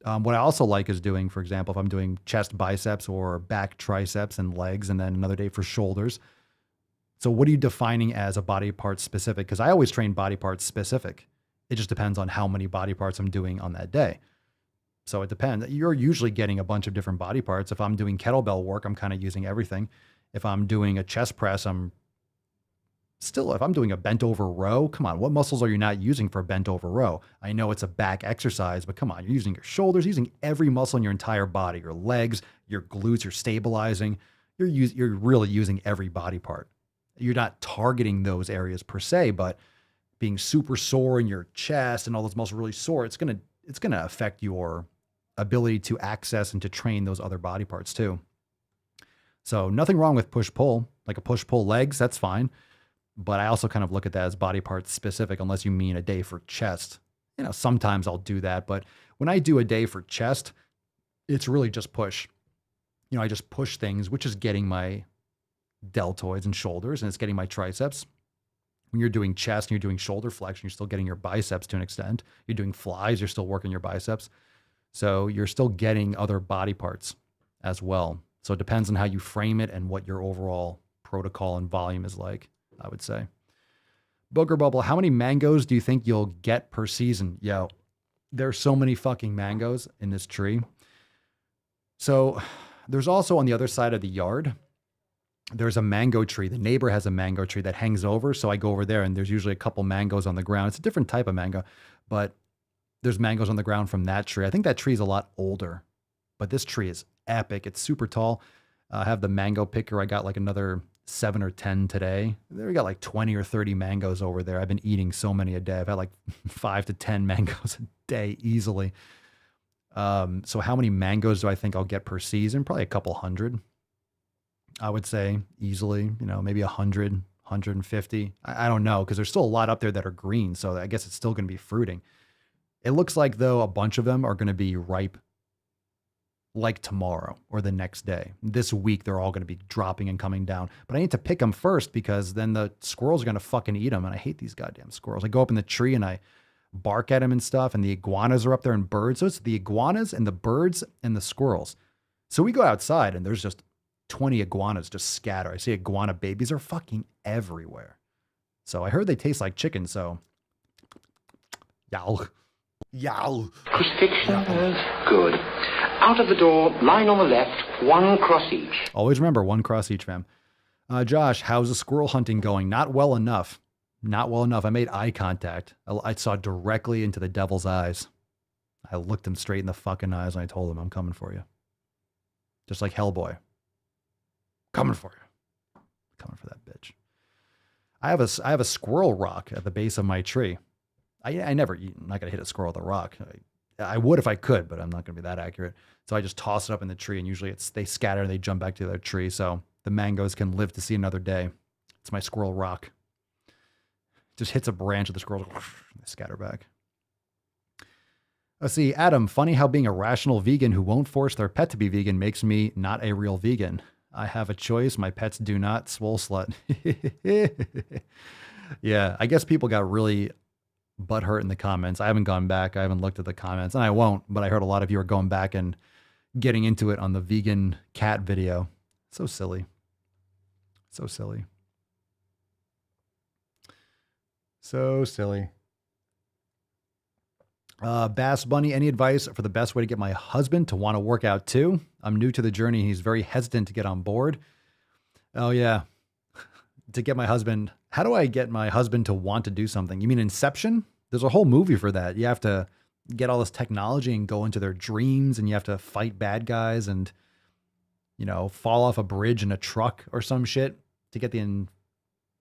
Speaker 2: what I also like is doing, for example, if I'm doing chest biceps or back triceps and legs, and then another day for shoulders. So what are you defining as a body part specific? Because I always train body parts specific. It just depends on how many body parts I'm doing on that day. So it depends. You're usually getting a bunch of different body parts. If I'm doing kettlebell work, I'm kind of using everything. If I'm doing a chest press, if I'm doing a bent over row, come on, what muscles are you not using for a bent over row? I know it's a back exercise, but come on, you're using your shoulders, using every muscle in your entire body, your legs, your glutes, you're stabilizing. You're really using every body part. You're not targeting those areas per se, but being super sore in your chest and all those muscles really sore, it's gonna affect your ability to access and to train those other body parts too. So nothing wrong with push-pull, like a push-pull legs, that's fine. But I also kind of look at that as body part specific, unless you mean a day for chest. You know, sometimes I'll do that, but when I do a day for chest, it's really just push. You know, I just push things, which is getting my deltoids and shoulders, and it's getting my triceps. When you're doing chest and you're doing shoulder flexion, you're still getting your biceps to an extent. You're doing flies, you're still working your biceps. So you're still getting other body parts as well. So it depends on how you frame it and what your overall protocol and volume is like, I would say. Booger Bubble, how many mangoes do you think you'll get per season? Yo, there's so many fucking mangoes in this tree. So there's also on the other side of the yard, there's a mango tree. The neighbor has a mango tree that hangs over. So I go over there and there's usually a couple mangoes on the ground. It's a different type of mango, but there's mangoes on the ground from that tree. I think that tree is a lot older, but this tree is epic. It's super tall. I have the mango picker. I got like another 7 or 10 today. We got like 20 or 30 mangoes over there. I've been eating so many a day. I've had like 5 to 10 mangoes a day easily. So how many mangoes do I think I'll get per season? Probably a couple hundred. I would say easily, maybe 100, 150. I don't know, because there's still a lot up there that are green. So I guess it's still going to be fruiting. It looks like, though, a bunch of them are going to be ripe like tomorrow or the next day. This week, they're all going to be dropping and coming down. But I need to pick them first, because then the squirrels are going to fucking eat them. And I hate these goddamn squirrels. I go up in the tree and I bark at them and stuff. And the iguanas are up there and birds. So it's the iguanas and the birds and the squirrels. So we go outside and there's just 20 iguanas just scatter. I see iguana babies are fucking everywhere. So I heard they taste like chicken. So yow. Yow.
Speaker 8: Crucifixion is good. Out of the door, line on the left, 1 cross each.
Speaker 2: Always remember 1 cross each, fam. Josh, how's the squirrel hunting going? Not well enough. Not well enough. I made eye contact. I saw directly into the devil's eyes. I looked him straight in the fucking eyes and I told him, I'm coming for you. Just like Hellboy. Coming for you. Coming for that bitch. I have a squirrel rock at the base of my tree. I'm not going to hit a squirrel with a rock. I would if I could, but I'm not going to be that accurate. So I just toss it up in the tree, and usually they scatter and they jump back to their tree. So the mangoes can live to see another day. It's my squirrel rock. Just hits a branch of the squirrels, they scatter back. Let's see, Adam, funny how being a rational vegan who won't force their pet to be vegan makes me not a real vegan. I have a choice. My pets do not. Swole slut. Yeah, I guess people got really butthurt in the comments. I haven't gone back. I haven't looked at the comments, and I won't, but I heard a lot of you are going back and getting into it on the vegan cat video. So silly. So silly. So silly. Bass Bunny, any advice for the best way to get my husband to want to work out too? I'm new to the journey. He's very hesitant to get on board. Oh, yeah. To get my husband. How do I get my husband to want to do something? You mean Inception? There's a whole movie for that. You have to get all this technology and go into their dreams, and you have to fight bad guys and, fall off a bridge in a truck or some shit to get the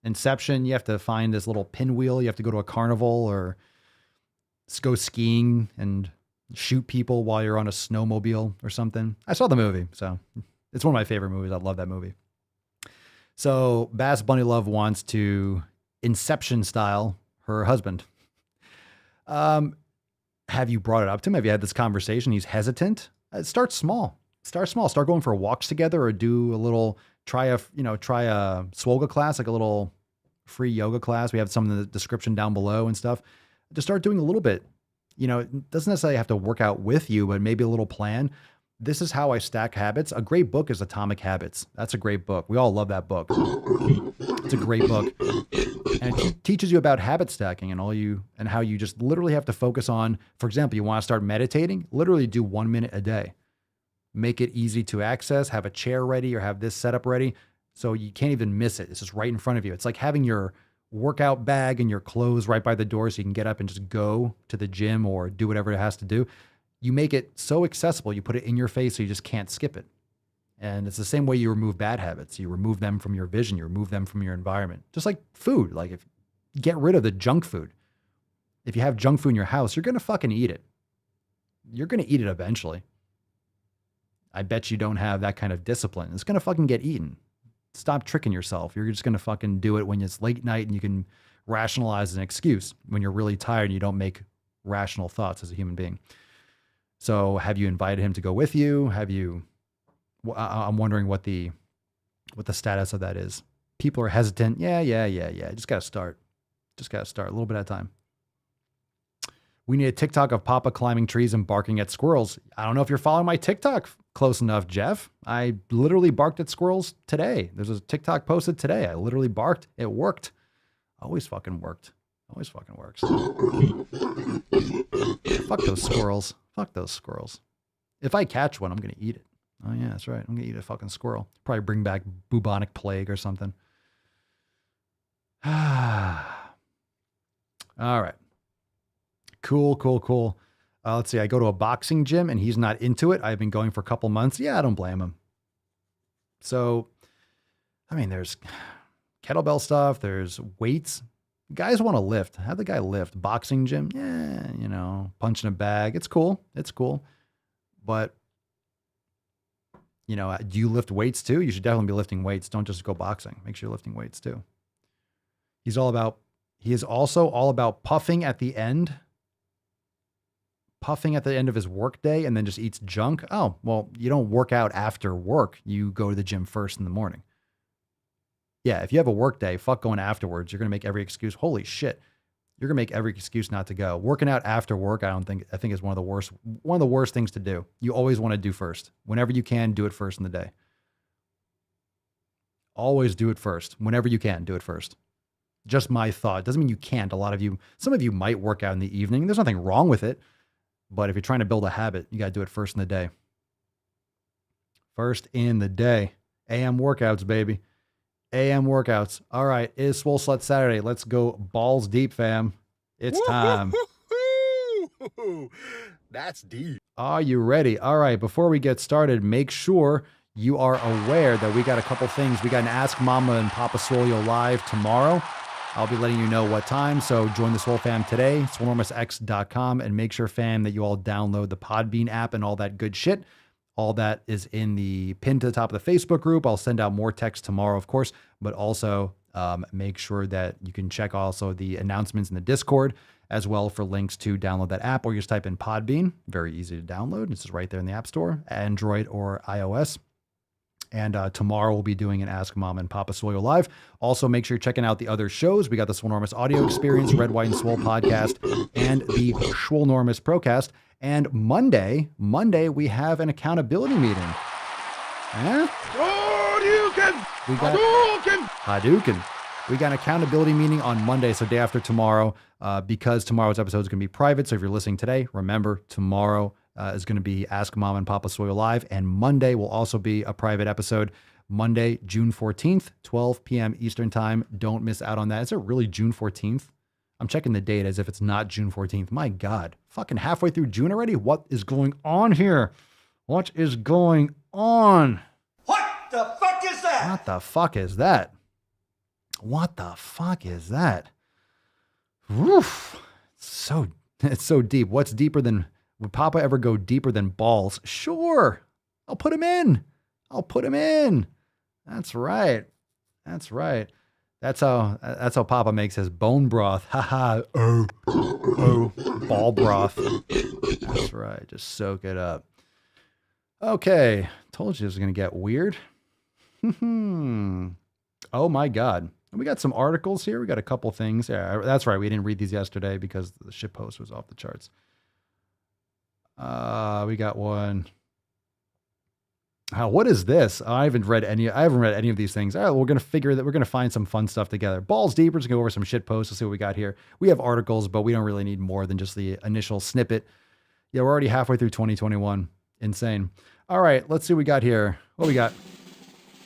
Speaker 2: Inception. You have to find this little pinwheel. You have to go to a carnival or go skiing and shoot people while you're on a snowmobile or something. I saw the movie, so it's one of my favorite movies. I love that movie. So Bass Bunny Love wants to Inception style her husband. Have you brought it up to him? Have you had this conversation? He's hesitant. Start small. Start small. Start going for walks together, or do a little, try a Swole class, like a little free yoga class. We have some in the description down below and stuff. To start doing a little bit. It doesn't necessarily have to work out with you, but maybe a little plan. This is how I stack habits. A great book is Atomic Habits. That's a great book. We all love that book. It's a great book. And it teaches you about habit stacking and how you just literally have to focus on, for example, you want to start meditating, literally do 1 minute a day. Make it easy to access, have a chair ready or have this setup ready so you can't even miss it. It's just right in front of you. It's like having your workout bag and your clothes right by the door so you can get up and just go to the gym or do whatever it has to do. You make it so accessible. You put it in your face so you just can't skip it. And it's the same way you remove bad habits. You remove them from your vision. You remove them from your environment. Just like food. Like if you get rid of the junk food. If you have junk food in your house, you're going to fucking eat it. You're going to eat it eventually. I bet you don't have that kind of discipline. It's going to fucking get eaten. Stop tricking yourself. You're just going to fucking do it when it's late night and you can rationalize an excuse when you're really tired and you don't make rational thoughts as a human being. So have you invited him to go with you? I'm wondering what the status of that is. People are hesitant. Yeah. Just got to start. A little bit at a time. We need a TikTok of Papa climbing trees and barking at squirrels. I don't know if you're following my TikTok close enough, Jeff. I literally barked at squirrels today. There's a TikTok posted today. I literally barked. It worked. Always fucking worked. Always fucking works. Fuck those squirrels. Fuck those squirrels. If I catch one, I'm going to eat it. Oh, yeah, that's right. I'm going to eat a fucking squirrel. Probably bring back bubonic plague or something. All right. Cool. Let's see. I go to a boxing gym and he's not into it. I've been going for a couple months. Yeah, I don't blame him. So, I mean, there's kettlebell stuff. There's weights. Guys want to lift. Have the guy lift. Boxing gym. Yeah, punching a bag. It's cool. But, do you lift weights too? You should definitely be lifting weights. Don't just go boxing. Make sure you're lifting weights too. He is also all about puffing at the end of his work day and then just eats junk. Oh, well, you don't work out after work. You go to the gym first in the morning. Yeah, if you have a work day, fuck going afterwards. You're going to make every excuse. Holy shit. You're going to make every excuse not to go. Working out after work, I think is one of the worst things to do. You always want to do first. Whenever you can, do it first in the day. Always do it first. Whenever you can, do it first. Just my thought. Doesn't mean you can't. Some of you might work out in the evening. There's nothing wrong with it. But if you're trying to build a habit, you got to do it first in the day. First in the day. AM workouts, baby. AM workouts. All right. It is Swole Slut Saturday. Let's go balls deep, fam. It's time.
Speaker 4: That's deep.
Speaker 2: Are you ready? All right. Before we get started, make sure you are aware that we got a couple things. We got an Ask Mama and Papa Swole live tomorrow. I'll be letting you know what time, so join the Swole fam today, swolenormousx.com, and make sure, fam, that you all download the Podbean app and all that good shit. All that is in the pin to the top of the Facebook group. I'll send out more text tomorrow, of course, but also make sure that you can check also the announcements in the Discord as well for links to download that app, or you just type in Podbean. Very easy to download. This is right there in the App Store, Android or iOS. And tomorrow we'll be doing an Ask Mom and Papa Swole live. Also, make sure you're checking out the other shows. We got the Swolenormous Audio Experience, Red, White, and Swole podcast, and the Swolenormous Procast. And Monday, we have an accountability meeting. Huh?
Speaker 5: Hadouken!
Speaker 2: We got
Speaker 5: Hadouken!
Speaker 2: Hadouken. We got an accountability meeting on Monday, so day after tomorrow, because tomorrow's episode is going to be private. So if you're listening today, remember tomorrow is going to be Ask Mom and Papa Swole Live, and Monday will also be a private episode. Monday, June 14th, 12 p.m. Eastern Time. Don't miss out on that. Is it really June 14th? I'm checking the date as if it's not June 14th. My God, fucking halfway through June already? What is going on here? What is going on?
Speaker 5: What the fuck is that?
Speaker 2: What the fuck is that? What the fuck is that? Woof. It's so deep. What's deeper than, would Papa ever go deeper than balls? Sure. I'll put him in. That's right. That's how Papa makes his bone broth. Haha. Ball broth. That's right. Just soak it up. Okay. Told you this was going to get weird. Oh my God. We got some articles here. We got a couple things. Yeah, that's right. We didn't read these yesterday because the shit post was off the charts. We got one. What is this? I haven't read any of these things. All right, we're gonna find some fun stuff together. Balls deep. We're just gonna go over some shit posts. Let's see what we got here. We have articles, but we don't really need more than just the initial snippet. Yeah, we're already halfway through 2021. Insane. All right, let's see what we got here. What we got?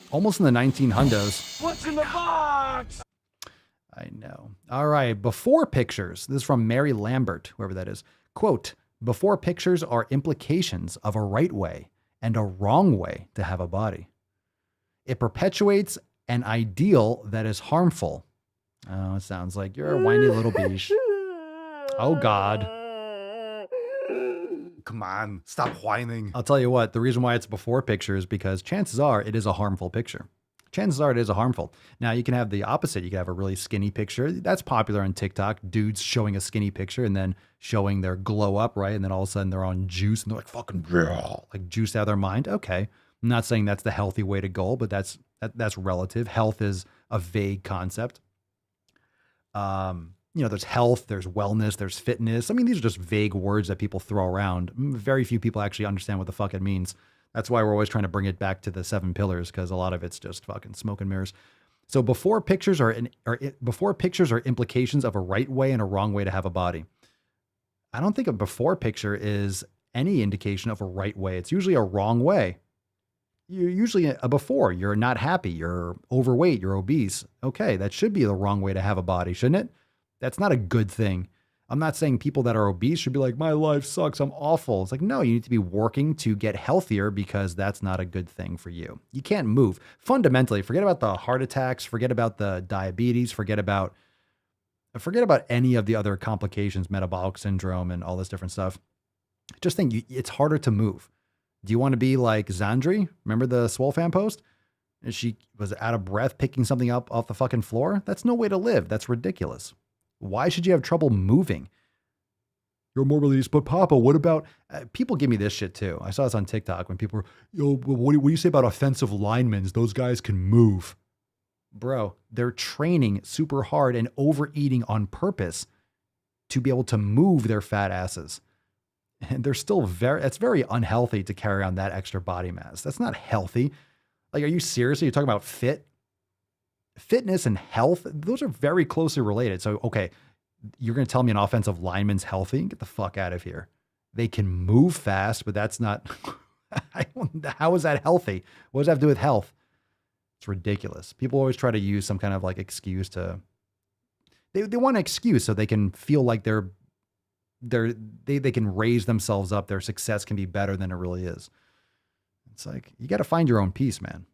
Speaker 2: Almost in the 1900s.
Speaker 5: What's in the box?
Speaker 2: I know. All right, before pictures. This is from Mary Lambert, whoever that is. Quote, before pictures are implications of a right way and a wrong way to have a body. It perpetuates an ideal that is harmful. Oh, it sounds like you're a whiny little beesh. Oh, God.
Speaker 4: Come on, stop whining.
Speaker 2: I'll tell you what, the reason why it's before picture is because chances are it is a harmful picture. Chances are it is a harmful. Now, you can have the opposite. You can have a really skinny picture. That's popular on TikTok. Dudes showing a skinny picture and then showing their glow up, right? And then all of a sudden they're on juice and they're like fucking like juiced out of their mind. Okay. I'm not saying that's the healthy way to go, but that's relative. Health is a vague concept. There's health, there's wellness, there's fitness. I mean, these are just vague words that people throw around. Very few people actually understand what the fuck it means. That's why we're always trying to bring it back to the 7 pillars, because a lot of it's just fucking smoke and mirrors. So before pictures are implications of a right way and a wrong way to have a body. I don't think a before picture is any indication of a right way. It's usually a wrong way. You're usually a before. You're not happy. You're overweight. You're obese. Okay, that should be the wrong way to have a body, shouldn't it? That's not a good thing. I'm not saying people that are obese should be like, my life sucks, I'm awful. It's like, no, you need to be working to get healthier because that's not a good thing for you. You can't move. Fundamentally, forget about the heart attacks, forget about the diabetes, forget about any of the other complications, metabolic syndrome and all this different stuff. Just think it's harder to move. Do you want to be like Zandri? Remember the Swole fan post? And she was out of breath picking something up off the fucking floor? That's no way to live. That's ridiculous. Why should you have trouble moving? You're more released, but Papa, what about, people give me this shit too. I saw this on TikTok when people were, what do you say about offensive linemen? Those guys can move. Bro, they're training super hard and overeating on purpose to be able to move their fat asses. And they're still it's very unhealthy to carry on that extra body mass. That's not healthy. Like, are you serious? Are you talking about fitness and health? Those are very closely related. So, okay, you're going to tell me an offensive lineman's healthy? Get the fuck out of here. They can move fast, but that's not, how is that healthy? What does that have to do with health? It's ridiculous. People always try to use some kind of like excuse to, they want an excuse so they can feel like they can raise themselves up. Their success can be better than it really is. It's like, you got to find your own peace, man.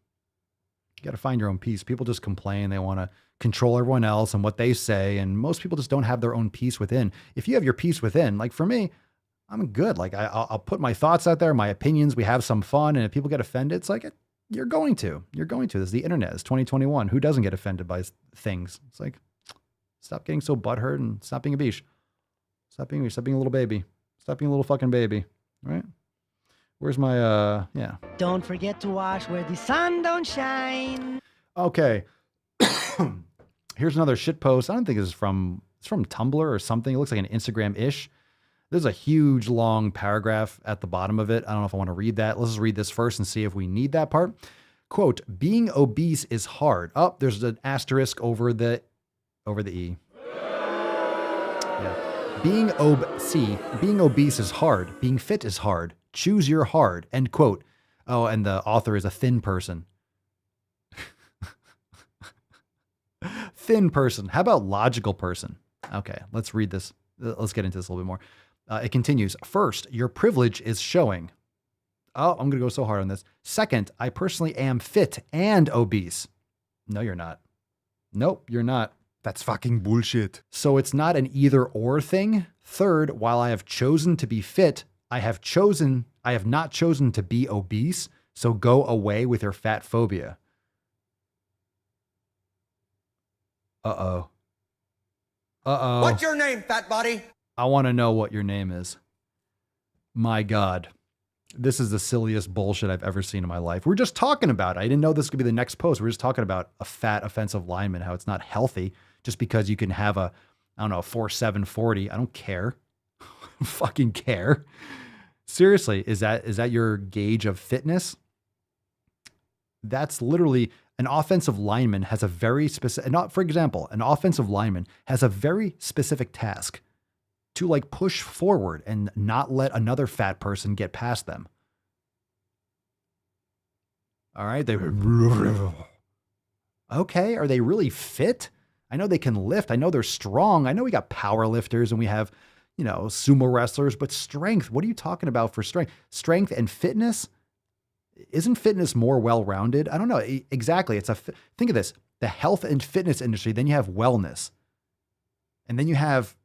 Speaker 2: You got to find your own peace. People just complain. They want to control everyone else and what they say. And most people just don't have their own peace within. If you have your peace within, like for me, I'm good. Like I'll put my thoughts out there, my opinions. We have some fun. And if people get offended, it's like, you're going to. This is the internet. It's 2021. Who doesn't get offended by things? It's like, stop getting so butthurt and stop being a beach. Stop being a little baby. Stop being a little fucking baby. Right? Where's my, yeah.
Speaker 9: Don't forget to wash where the sun don't shine.
Speaker 2: Okay. Here's another shit post. I don't think it's from Tumblr or something. It looks like an Instagram-ish. There's a huge long paragraph at the bottom of it. I don't know if I want to read that. Let's just read this first and see if we need that part. Quote, being obese is hard. Oh, there's an asterisk over the E. Yeah. Being obese is hard. Being fit is hard. Choose your hard. End quote. Oh, and the author is a thin person. Thin person. How about logical person? Okay, let's read this. Let's get into this a little bit more. It continues. First, your privilege is showing. Oh, I'm going to go so hard on this. Second, I personally am fit and obese. No, you're not. Nope, you're not.
Speaker 4: That's fucking bullshit.
Speaker 2: So it's not an either or thing. Third, while I have chosen to be fit, I have not chosen to be obese. So go away with your fat phobia. Uh-oh. Uh-oh.
Speaker 5: What's your name, fat body?
Speaker 2: I want to know what your name is. My God. This is the silliest bullshit I've ever seen in my life. We're just talking about it. I didn't know this could be the next post. We're just talking about a fat offensive lineman, how it's not healthy just because you can have a 4.7 40. I don't care. Fucking care. Seriously, is that your gauge of fitness? That's literally an offensive lineman has a very specific, for example, an offensive lineman has a very specific task to like push forward and not let another fat person get past them. All right. Okay. Are they really fit? I know they can lift. I know they're strong. I know we got power lifters and we have, sumo wrestlers, but strength, what are you talking about for strength? Strength and fitness? Isn't fitness more well-rounded? I don't know. Exactly. Think of this, the health and fitness industry. Then you have wellness. And then you have,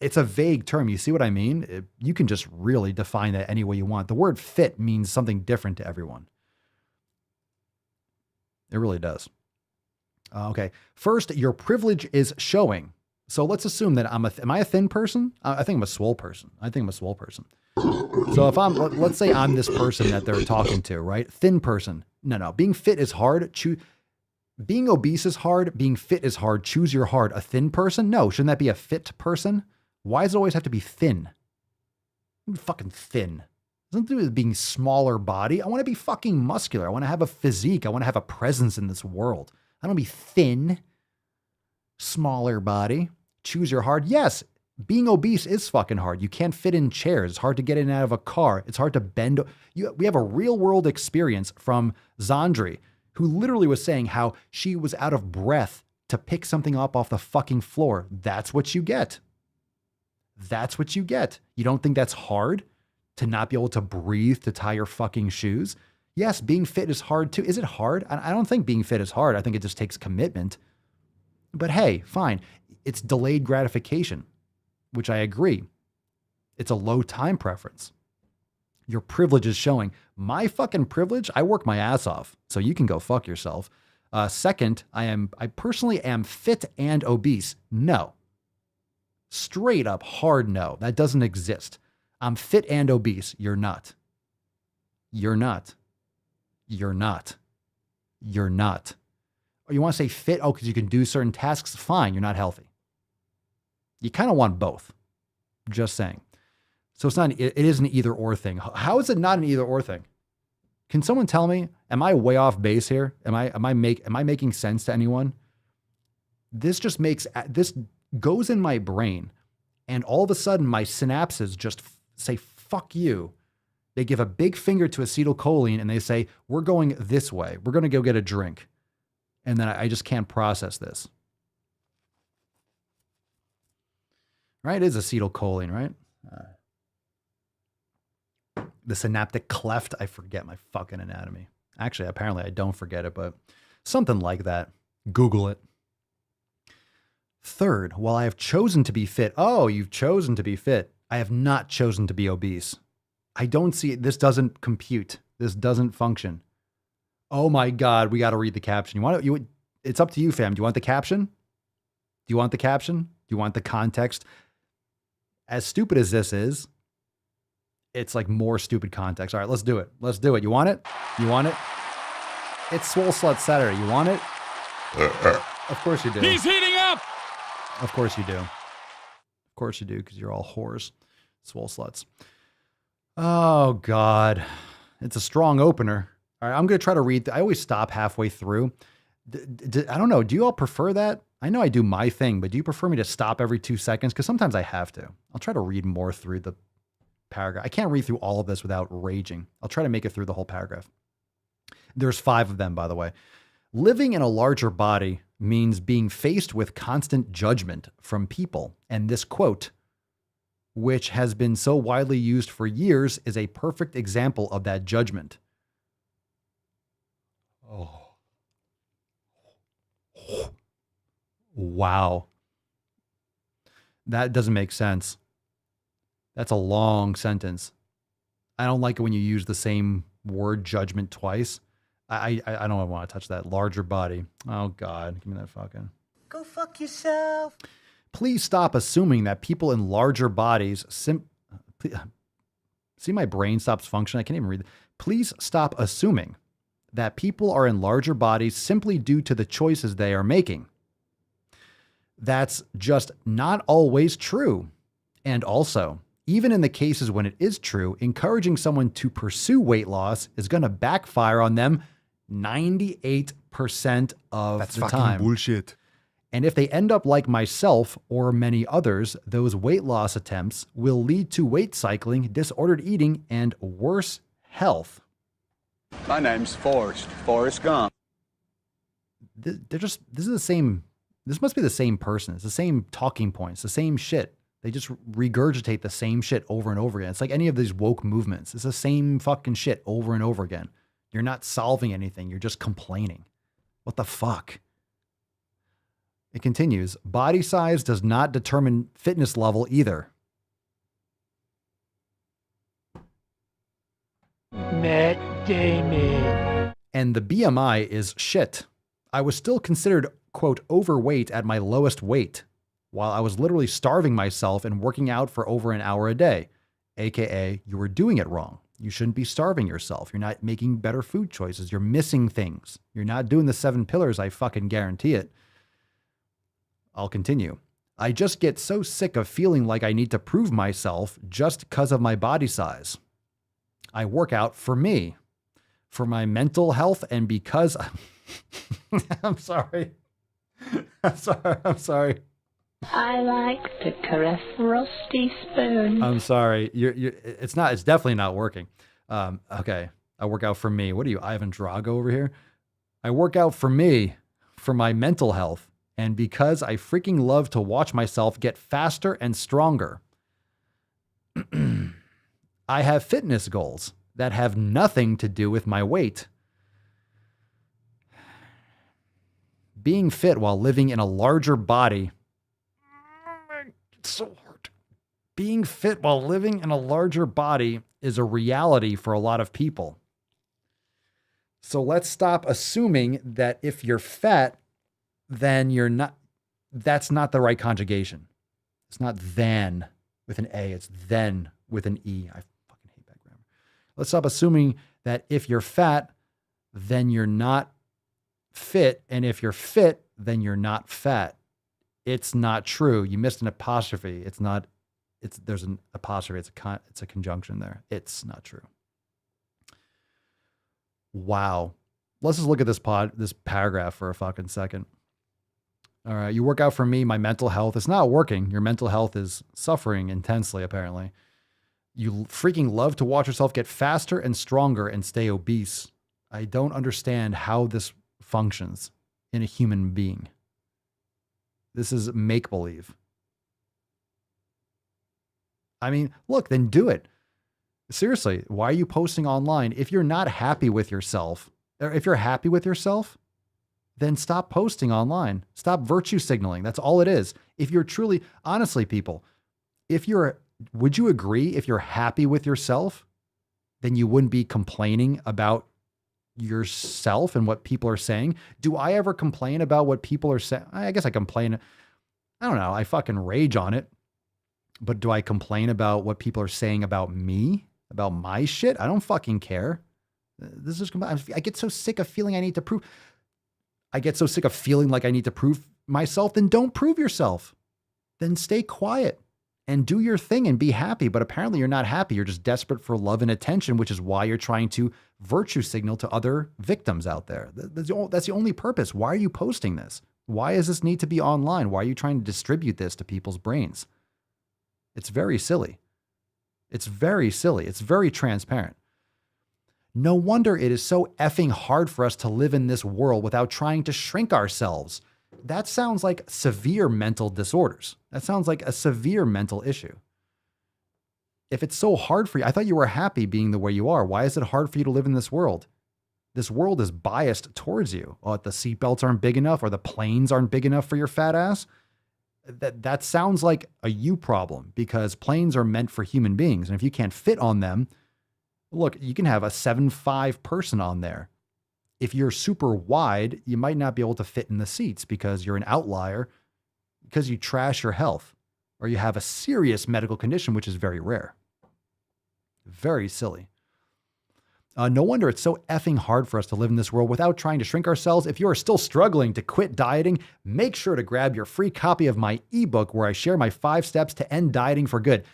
Speaker 2: it's a vague term. You see what I mean? You can just really define that any way you want. The word fit means something different to everyone. It really does. Okay. First, your privilege is showing. So let's assume that am I a thin person? I think I'm a swole person. So if let's say I'm this person that they're talking to, right? Thin person. No. Being fit is hard. Being obese is hard. Being fit is hard. Choose your hard. A thin person? No. Shouldn't that be a fit person? Why does it always have to be thin? I'm fucking thin. It doesn't do with being smaller body. I want to be fucking muscular. I want to have a physique. I want to have a presence in this world. I don't want to be thin. Smaller body. Choose your hard. Yes, being obese is fucking hard. You can't fit in chairs. It's hard to get in and out of a car. It's hard to bend. We have a real world experience from Zandri, who literally was saying how she was out of breath to pick something up off the fucking floor. That's what you get. That's what you get. You don't think that's hard to not be able to breathe, to tie your fucking shoes? Yes, being fit is hard too. Is it hard? I don't think being fit is hard. I think it just takes commitment. But hey, fine. It's delayed gratification, which I agree. It's a low time preference. Your privilege is showing. My fucking privilege, I work my ass off. So you can go fuck yourself. Second, I personally am fit and obese. No. Straight up hard no. That doesn't exist. I'm fit and obese. You're not. You're not. You're not. You're not. Or you want to say fit? Oh, because you can do certain tasks? Fine, you're not healthy. You kind of want both. Just saying. So it is an either or thing. How is it not an either or thing? Can someone tell me? Am I way off base here? Am I making sense to anyone? This goes in my brain, and all of a sudden my synapses just say fuck you. They give a big finger to acetylcholine and they say, we're going this way. We're going to go get a drink. And then I just can't process this. Right? It is acetylcholine, right? The synaptic cleft. I forget my fucking anatomy. Actually, apparently I don't forget it, but something like that. Google it. Third, while I have chosen to be fit. Oh, you've chosen to be fit. I have not chosen to be obese. I don't see it. This doesn't compute. This doesn't function. Oh my God, we got to read the caption. It's up to you, fam. Do you want the caption? Do you want the caption? Do you want the context? As stupid as this is, it's like more stupid context. All right, let's do it. Let's do it. You want it? You want it? It's Swole Slut Saturday. You want it? Of course you do.
Speaker 5: He's heating up!
Speaker 2: Of course you do. Of course you do, because you're all whores. Swole sluts. Oh, God. It's a strong opener. All right, I'm going to try to read. I always stop halfway through. I don't know. Do you all prefer that? I know I do my thing, but do you prefer me to stop every 2 seconds? Because sometimes I have to. I'll try to read more through the paragraph. I can't read through all of this without raging. I'll try to make it through the whole paragraph. There's 5 of them, by the way. Living in a larger body means being faced with constant judgment from people. And this quote, which has been so widely used for years, is a perfect example of that judgment. Oh. Wow. That doesn't make sense. That's a long sentence. I don't like it when you use the same word judgment twice. I don't want to touch that. Larger body. Oh, God. Give me that fucking.
Speaker 9: Go fuck yourself.
Speaker 2: Please stop assuming that people in larger bodies see, my brain stops functioning. I can't even read. Please stop assuming that people are in larger bodies simply due to the choices they are making. That's just not always true. And also, even in the cases when it is true, encouraging someone to pursue weight loss is going to backfire on them 98% of
Speaker 4: That's
Speaker 2: the
Speaker 4: fucking
Speaker 2: time.
Speaker 4: bullshit.
Speaker 2: And if they end up like myself or many others, those weight loss attempts will lead to weight cycling, disordered eating, and worse health.
Speaker 5: My name's Forrest Gump.
Speaker 2: This must be the same person. It's the same talking points, the same shit. They just regurgitate the same shit over and over again. It's like any of these woke movements. It's the same fucking shit over and over again. You're not solving anything. You're just complaining. What the fuck? It continues. Body size does not determine fitness level either.
Speaker 9: Matt Damon.
Speaker 2: And the BMI is shit. I was still considered, quote, overweight at my lowest weight, while I was literally starving myself and working out for over an hour a day. AKA, you were doing it wrong. You shouldn't be starving yourself. You're not making better food choices. You're missing things. You're not doing the 7 pillars. I fucking guarantee it. I'll continue. I just get so sick of feeling like I need to prove myself just because of my body size. I work out for me, for my mental health, and because I'm sorry. I'm sorry.
Speaker 6: I like to caress rusty spoons.
Speaker 2: I'm sorry. It's definitely not working. Okay. I work out for me. What are you, Ivan Drago over here? I work out for me, for my mental health, and because I freaking love to watch myself get faster and stronger. I have fitness goals that have nothing to do with my weight. Being fit while living in a larger body. It's so hard. Being fit while living in a larger body is a reality for a lot of people. So let's stop assuming that if you're fat, then you're not. That's not the right conjugation. It's not then with an A. It's then with an E. I fucking hate that grammar. Let's stop assuming that if you're fat, then you're not fit. And if you're fit, then you're not fat. It's not true. You missed an apostrophe. It's not. There's an apostrophe. It's a conjunction there. It's not true. Wow. Let's just look at this paragraph for a fucking second. All right. You work out for me, my mental health. It's not working. Your mental health is suffering intensely, apparently. You freaking love to watch yourself get faster and stronger and stay obese. I don't understand how this functions in a human being. This is make-believe. I mean, look, then do it. Seriously, why are you posting online? If you're not happy with yourself, or if you're happy with yourself, then stop posting online. Stop virtue signaling. That's all it is. If you're truly, honestly, people, would you agree if you're happy with yourself, then you wouldn't be complaining about yourself and what people are saying? Do I ever complain about what people are saying? I guess I complain. I don't know. I fucking rage on it. But do I complain about what people are saying about me, about my shit? I don't fucking care. I get so sick of feeling I need to prove. I get so sick of feeling like I need to prove myself. Then don't prove yourself. Then stay quiet and do your thing and be happy. But apparently you're not happy. You're just desperate for love and attention, which is why you're trying to virtue signal to other victims out there. That's the only purpose. Why are you posting this? Why does this need to be online? Why are you trying to distribute this to people's brains? It's very silly. It's very silly. It's very transparent. No wonder it is so effing hard for us to live in this world without trying to shrink ourselves. That sounds like severe mental disorders. That sounds like a severe mental issue. If it's so hard for you, I thought you were happy being the way you are. Why is it hard for you to live in this world? This world is biased towards you. Oh, the seatbelts aren't big enough or the planes aren't big enough for your fat ass. That sounds like a you problem because planes are meant for human beings. And if you can't fit on them, look, you can have a 7'5" person on there. If you're super wide, you might not be able to fit in the seats because you're an outlier, because you trash your health or you have a serious medical condition, which is very rare. Very silly. No wonder it's so effing hard for us to live in this world without trying to shrink ourselves. If you are still struggling to quit dieting, make sure to grab your free copy of my ebook where I share my 5 steps to end dieting for good.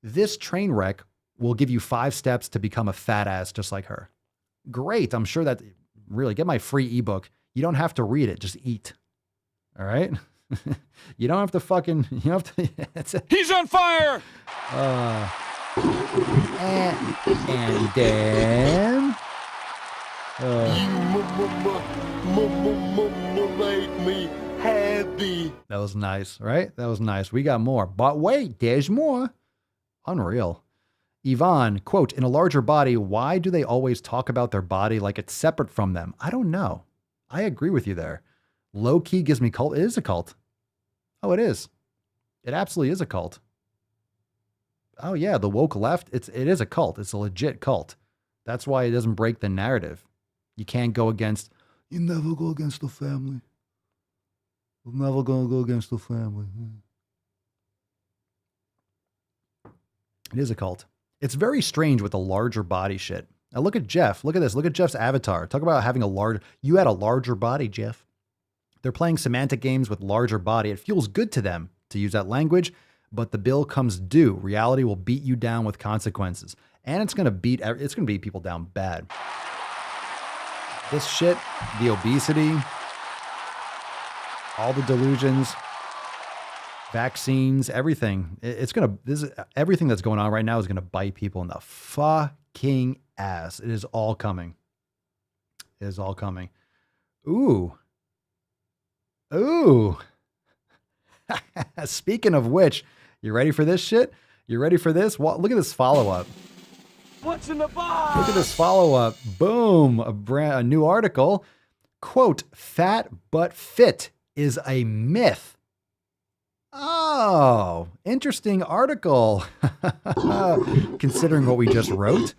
Speaker 2: This train wreck will give you 5 steps to become a fat ass just like her. Great. I'm sure that really get my free ebook. You don't have to read it. Just eat. All right. You don't have to fucking, you don't have to.
Speaker 4: He's on fire!
Speaker 2: And then.
Speaker 4: Make me happy.
Speaker 2: That was nice, right? That was nice. We got more. But wait, there's more. Unreal. Yvonne, quote, in a larger body, why do they always talk about their body like it's separate from them? I don't know. I agree with you there. Low key gives me cult. It is a cult. Oh, it is. It absolutely is a cult. Oh yeah, the woke left. It is a cult. It's a legit cult. That's why it doesn't break the narrative. You can't go against. You never go against the family. We're never gonna go against the family. It is a cult. It's very strange with the larger body shit. Now look at Jeff. Look at this. Look at Jeff's avatar. Talk about having you had a larger body, Jeff. They're playing semantic games with larger body. It feels good to them to use that language, but the bill comes due. Reality will beat you down with consequences. And it's going to beat people down bad. This shit, the obesity, all the delusions, vaccines, everything. Everything that's going on right now is going to bite people in the fucking ass. It is all coming. It is all coming. Ooh. Speaking of which, you ready for this shit? You ready for this? Look at this follow-up.
Speaker 4: What's in the box?
Speaker 2: Look at this follow-up. Boom. A new article. Quote, fat but fit is a myth. Oh, interesting article. Considering what we just wrote.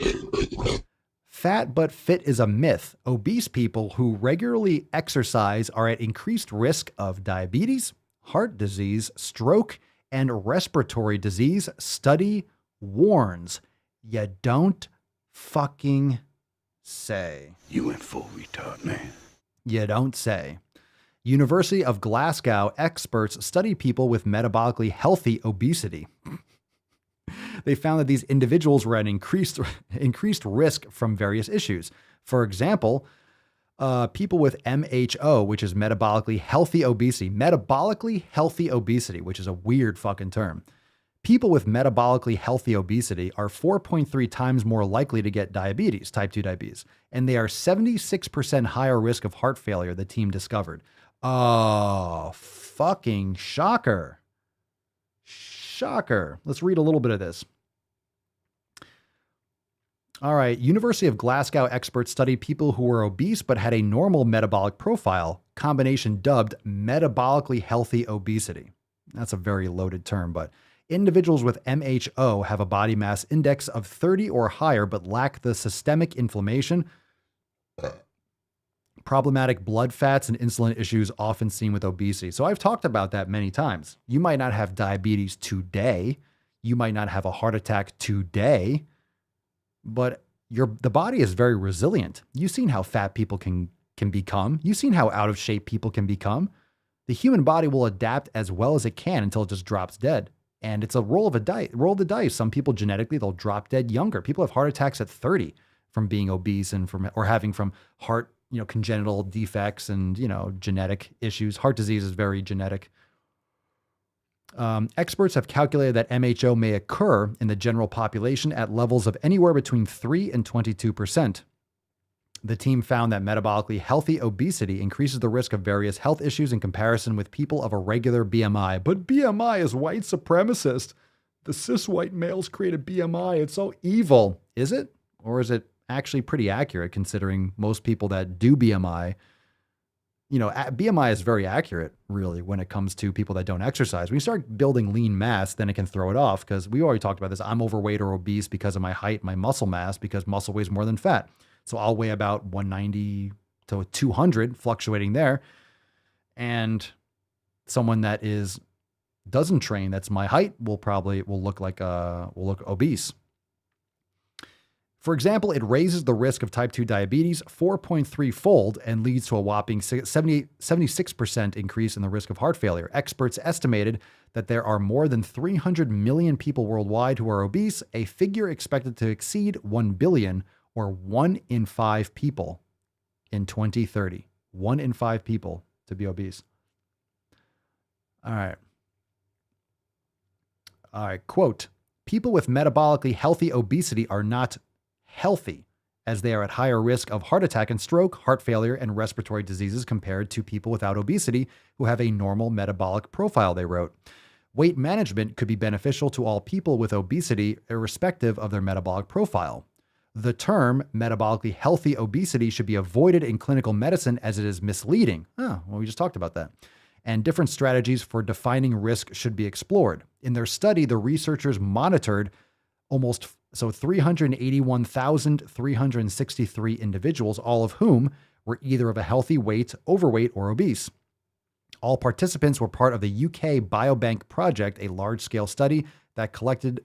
Speaker 2: Fat but fit is a myth. Obese people who regularly exercise are at increased risk of diabetes, heart disease, stroke, and respiratory disease. Study warns. You don't fucking say.
Speaker 5: You went full retard, man.
Speaker 2: You don't say. University of Glasgow experts study people with metabolically healthy obesity. They found that these individuals were at increased risk from various issues. For example, people with MHO, which is metabolically healthy obesity, which is a weird fucking term. People with metabolically healthy obesity are 4.3 times more likely to get diabetes, type 2 diabetes, and they are 76% higher risk of heart failure, the team discovered. Oh, fucking shocker. Shocker. Let's read a little bit of this. All right. University of Glasgow experts studied people who were obese but had a normal metabolic profile, combination dubbed metabolically healthy obesity. That's a very loaded term, but individuals with MHO have a body mass index of 30 or higher but lack the systemic inflammation, problematic blood fats, and insulin issues often seen with obesity. So I've talked about that many times. You might not have diabetes today. You might not have a heart attack today, but the body is very resilient. You've seen how fat people can become. You've seen how out of shape people can become. The human body will adapt as well as it can until it just drops dead. And it's a roll of the dice. Some people genetically, they'll drop dead younger. People have heart attacks at 30 from being obese and or having from heart, congenital defects and, genetic issues. Heart disease is very genetic. Experts have calculated that MHO may occur in the general population at levels of anywhere between 3 and 22%. The team found that metabolically healthy obesity increases the risk of various health issues in comparison with people of a regular BMI. But BMI is white supremacist. The cis white males create a BMI. It's so evil. Is it? Or is it actually pretty accurate considering most people that do BMI, BMI is very accurate, really, when it comes to people that don't exercise. When you start building lean mass, then it can throw it off because we already talked about this. I'm overweight or obese because of my height, my muscle mass, because muscle weighs more than fat. So I'll weigh about 190 to 200, fluctuating there. And someone that doesn't train, that's my height, will look obese. For example, it raises the risk of type 2 diabetes 4.3-fold and leads to a whopping 76% increase in the risk of heart failure. Experts estimated that there are more than 300 million people worldwide who are obese, a figure expected to exceed 1 billion, or 1 in 5 people in 2030. 1 in 5 people to be obese. All right. Quote, people with metabolically healthy obesity are not healthy, as they are at higher risk of heart attack and stroke, heart failure, and respiratory diseases compared to people without obesity who have a normal metabolic profile, they wrote. Weight management could be beneficial to all people with obesity, irrespective of their metabolic profile. The term metabolically healthy obesity should be avoided in clinical medicine as it is misleading. We just talked about that. And different strategies for defining risk should be explored. In their study, the researchers monitored 381,363 individuals, all of whom were either of a healthy weight, overweight, or obese. All participants were part of the UK Biobank project, a large-scale study that collected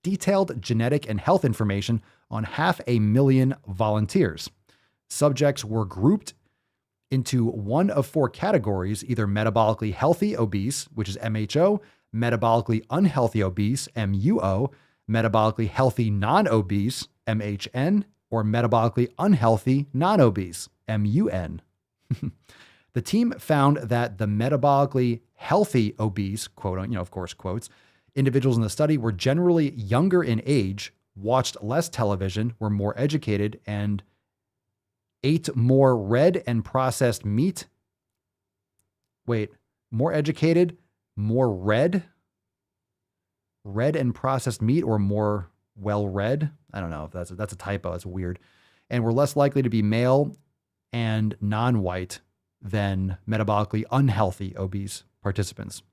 Speaker 2: detailed genetic and health information on 500,000 volunteers. Subjects were grouped into one of 4 categories, either metabolically healthy obese, which is MHO, metabolically unhealthy obese, MUO, metabolically healthy non-obese, MHN, or metabolically unhealthy non-obese, MUN. The team found that the metabolically healthy obese, quote, of course, quotes, individuals in the study were generally younger in age, watched less television, were more educated, and ate more red and processed meat. More educated, more red and processed meat, or more well-read. I don't know if that's a typo. That's weird. And were less likely to be male and non-white than metabolically unhealthy obese participants.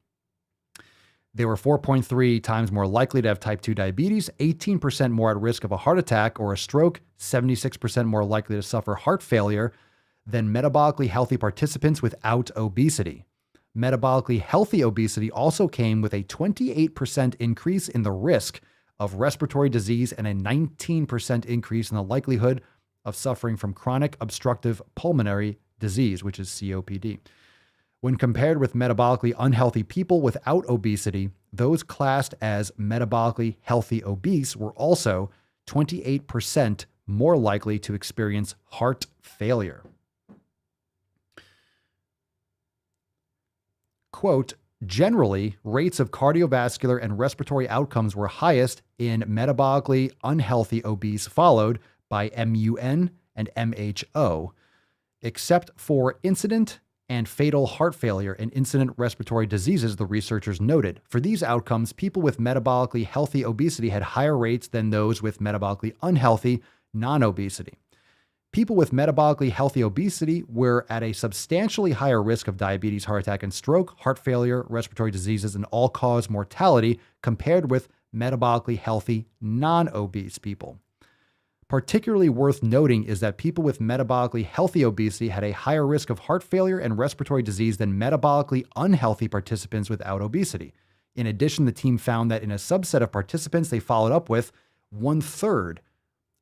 Speaker 2: They were 4.3 times more likely to have type 2 diabetes, 18% more at risk of a heart attack or a stroke, 76% more likely to suffer heart failure than metabolically healthy participants without obesity. Metabolically healthy obesity also came with a 28% increase in the risk of respiratory disease and a 19% increase in the likelihood of suffering from chronic obstructive pulmonary disease, which is COPD. When compared with metabolically unhealthy people without obesity, those classed as metabolically healthy obese were also 28% more likely to experience heart failure. Quote, generally, rates of cardiovascular and respiratory outcomes were highest in metabolically unhealthy obese, followed by MUN and MHO, except for incident and fatal heart failure and incident respiratory diseases, the researchers noted. For these outcomes, people with metabolically healthy obesity had higher rates than those with metabolically unhealthy non-obesity. People with metabolically healthy obesity were at a substantially higher risk of diabetes, heart attack, and stroke, heart failure, respiratory diseases, and all-cause mortality compared with metabolically healthy non-obese people. Particularly worth noting is that people with metabolically healthy obesity had a higher risk of heart failure and respiratory disease than metabolically unhealthy participants without obesity. In addition, the team found that in a subset of participants they followed up with, 1/3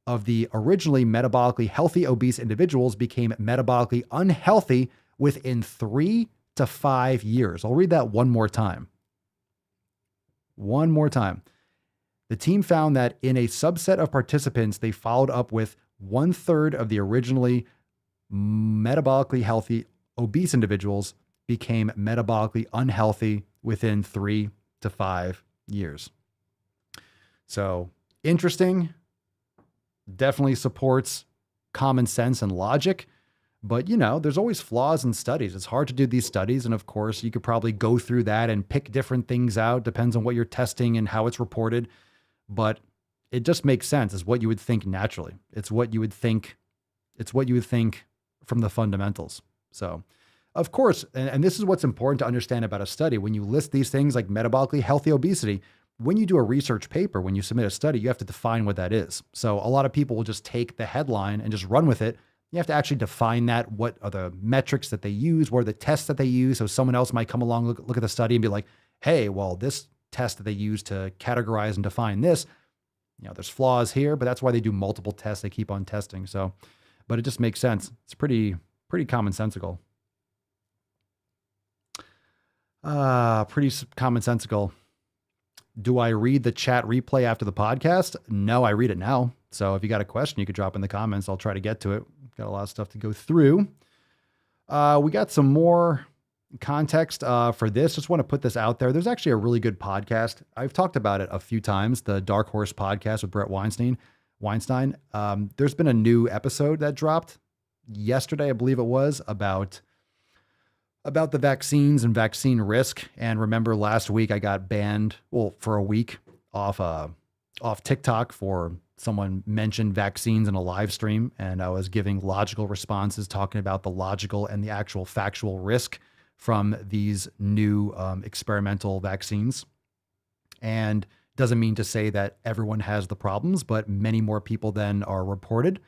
Speaker 2: of the originally metabolically healthy obese individuals became metabolically unhealthy within 3 to 5 years. I'll read that one more time. One more time. The team found that in a subset of participants, they followed up with 1/3 of the originally metabolically healthy obese individuals became metabolically unhealthy within 3 to 5 years. So interesting. Definitely supports common sense and logic. But, there's always flaws in studies. It's hard to do these studies. And of course, you could probably go through that and pick different things out. Depends on what you're testing and how it's reported. But it just makes sense. It's what you would think naturally. It's what you would think. It's what you would think from the fundamentals. So, of course, and this is what's important to understand about a study. When you list these things like metabolically healthy obesity, when you do a research paper, when you submit a study, you have to define what that is. So a lot of people will just take the headline and just run with it. You have to actually define that. What are the metrics that they use? What are the tests that they use? So someone else might come along, look at the study and be like, hey, well, this test that they use to categorize and define this, there's flaws here, but that's why they do multiple tests. They keep on testing. So, but it just makes sense. It's pretty commonsensical. Pretty commonsensical. Do I read the chat replay after the podcast? No, I read it now. So if you got a question, you could drop in the comments. I'll try to get to it. Got a lot of stuff to go through. We got some more context for this. Just want to put this out there. There's actually a really good podcast. I've talked about it a few times, the Dark Horse podcast with Brett Weinstein. There's been a new episode that dropped yesterday, I believe it was, about the vaccines and vaccine risk. And remember last week I got banned, for a week off TikTok for someone mentioned vaccines in a live stream. And I was giving logical responses, talking about the logical and the actual factual risk from these new experimental vaccines. And doesn't mean to say that everyone has the problems, but many more people than are reported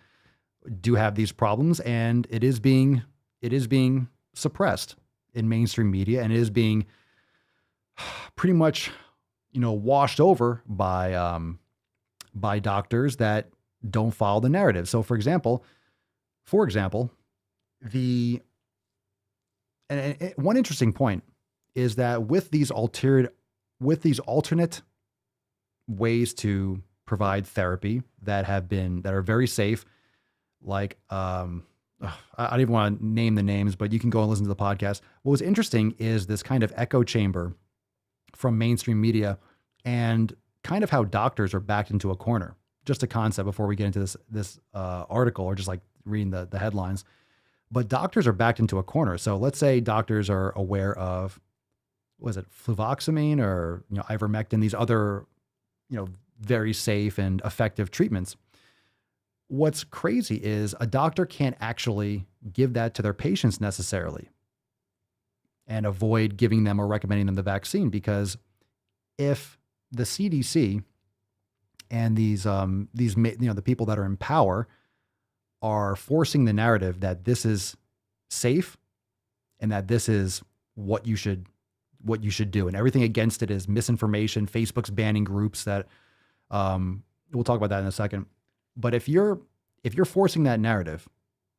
Speaker 2: do have these problems. And it is being suppressed in mainstream media, and it is being pretty much, washed over by doctors that don't follow the narrative. So for example, one interesting point is that with these alternate ways to provide therapy that are very safe, like, I don't even want to name the names, but you can go and listen to the podcast. What was interesting is this kind of echo chamber from mainstream media and kind of how doctors are backed into a corner. Just a concept before we get into this article, or just like reading the headlines. But doctors are backed into a corner. So let's say doctors are aware of, fluvoxamine or ivermectin, these other very safe and effective treatments. What's crazy is a doctor can't actually give that to their patients necessarily and avoid giving them or recommending them the vaccine, because if the CDC and these the people that are in power are forcing the narrative that this is safe and that this is what you should do, and everything against it is misinformation. Facebook's banning groups that we'll talk about that in a second. But if you're forcing that narrative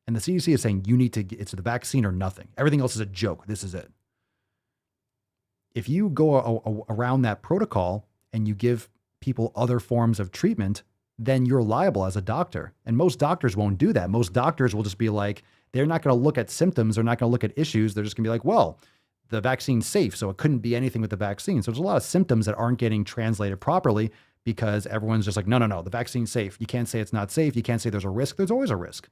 Speaker 2: and the CDC is saying it's the vaccine or nothing, everything else is a joke, this is it. If you go around that protocol and you give people other forms of treatment, then you're liable as a doctor. And most doctors won't do that. Most doctors will just be like, they're not going to look at symptoms. They're not going to look at issues. They're just going to be like, well, the vaccine's safe, so it couldn't be anything with the vaccine. So there's a lot of symptoms that aren't getting translated properly, because everyone's just like, no, the vaccine's safe. You can't say it's not safe. You can't say there's a risk. There's always a risk.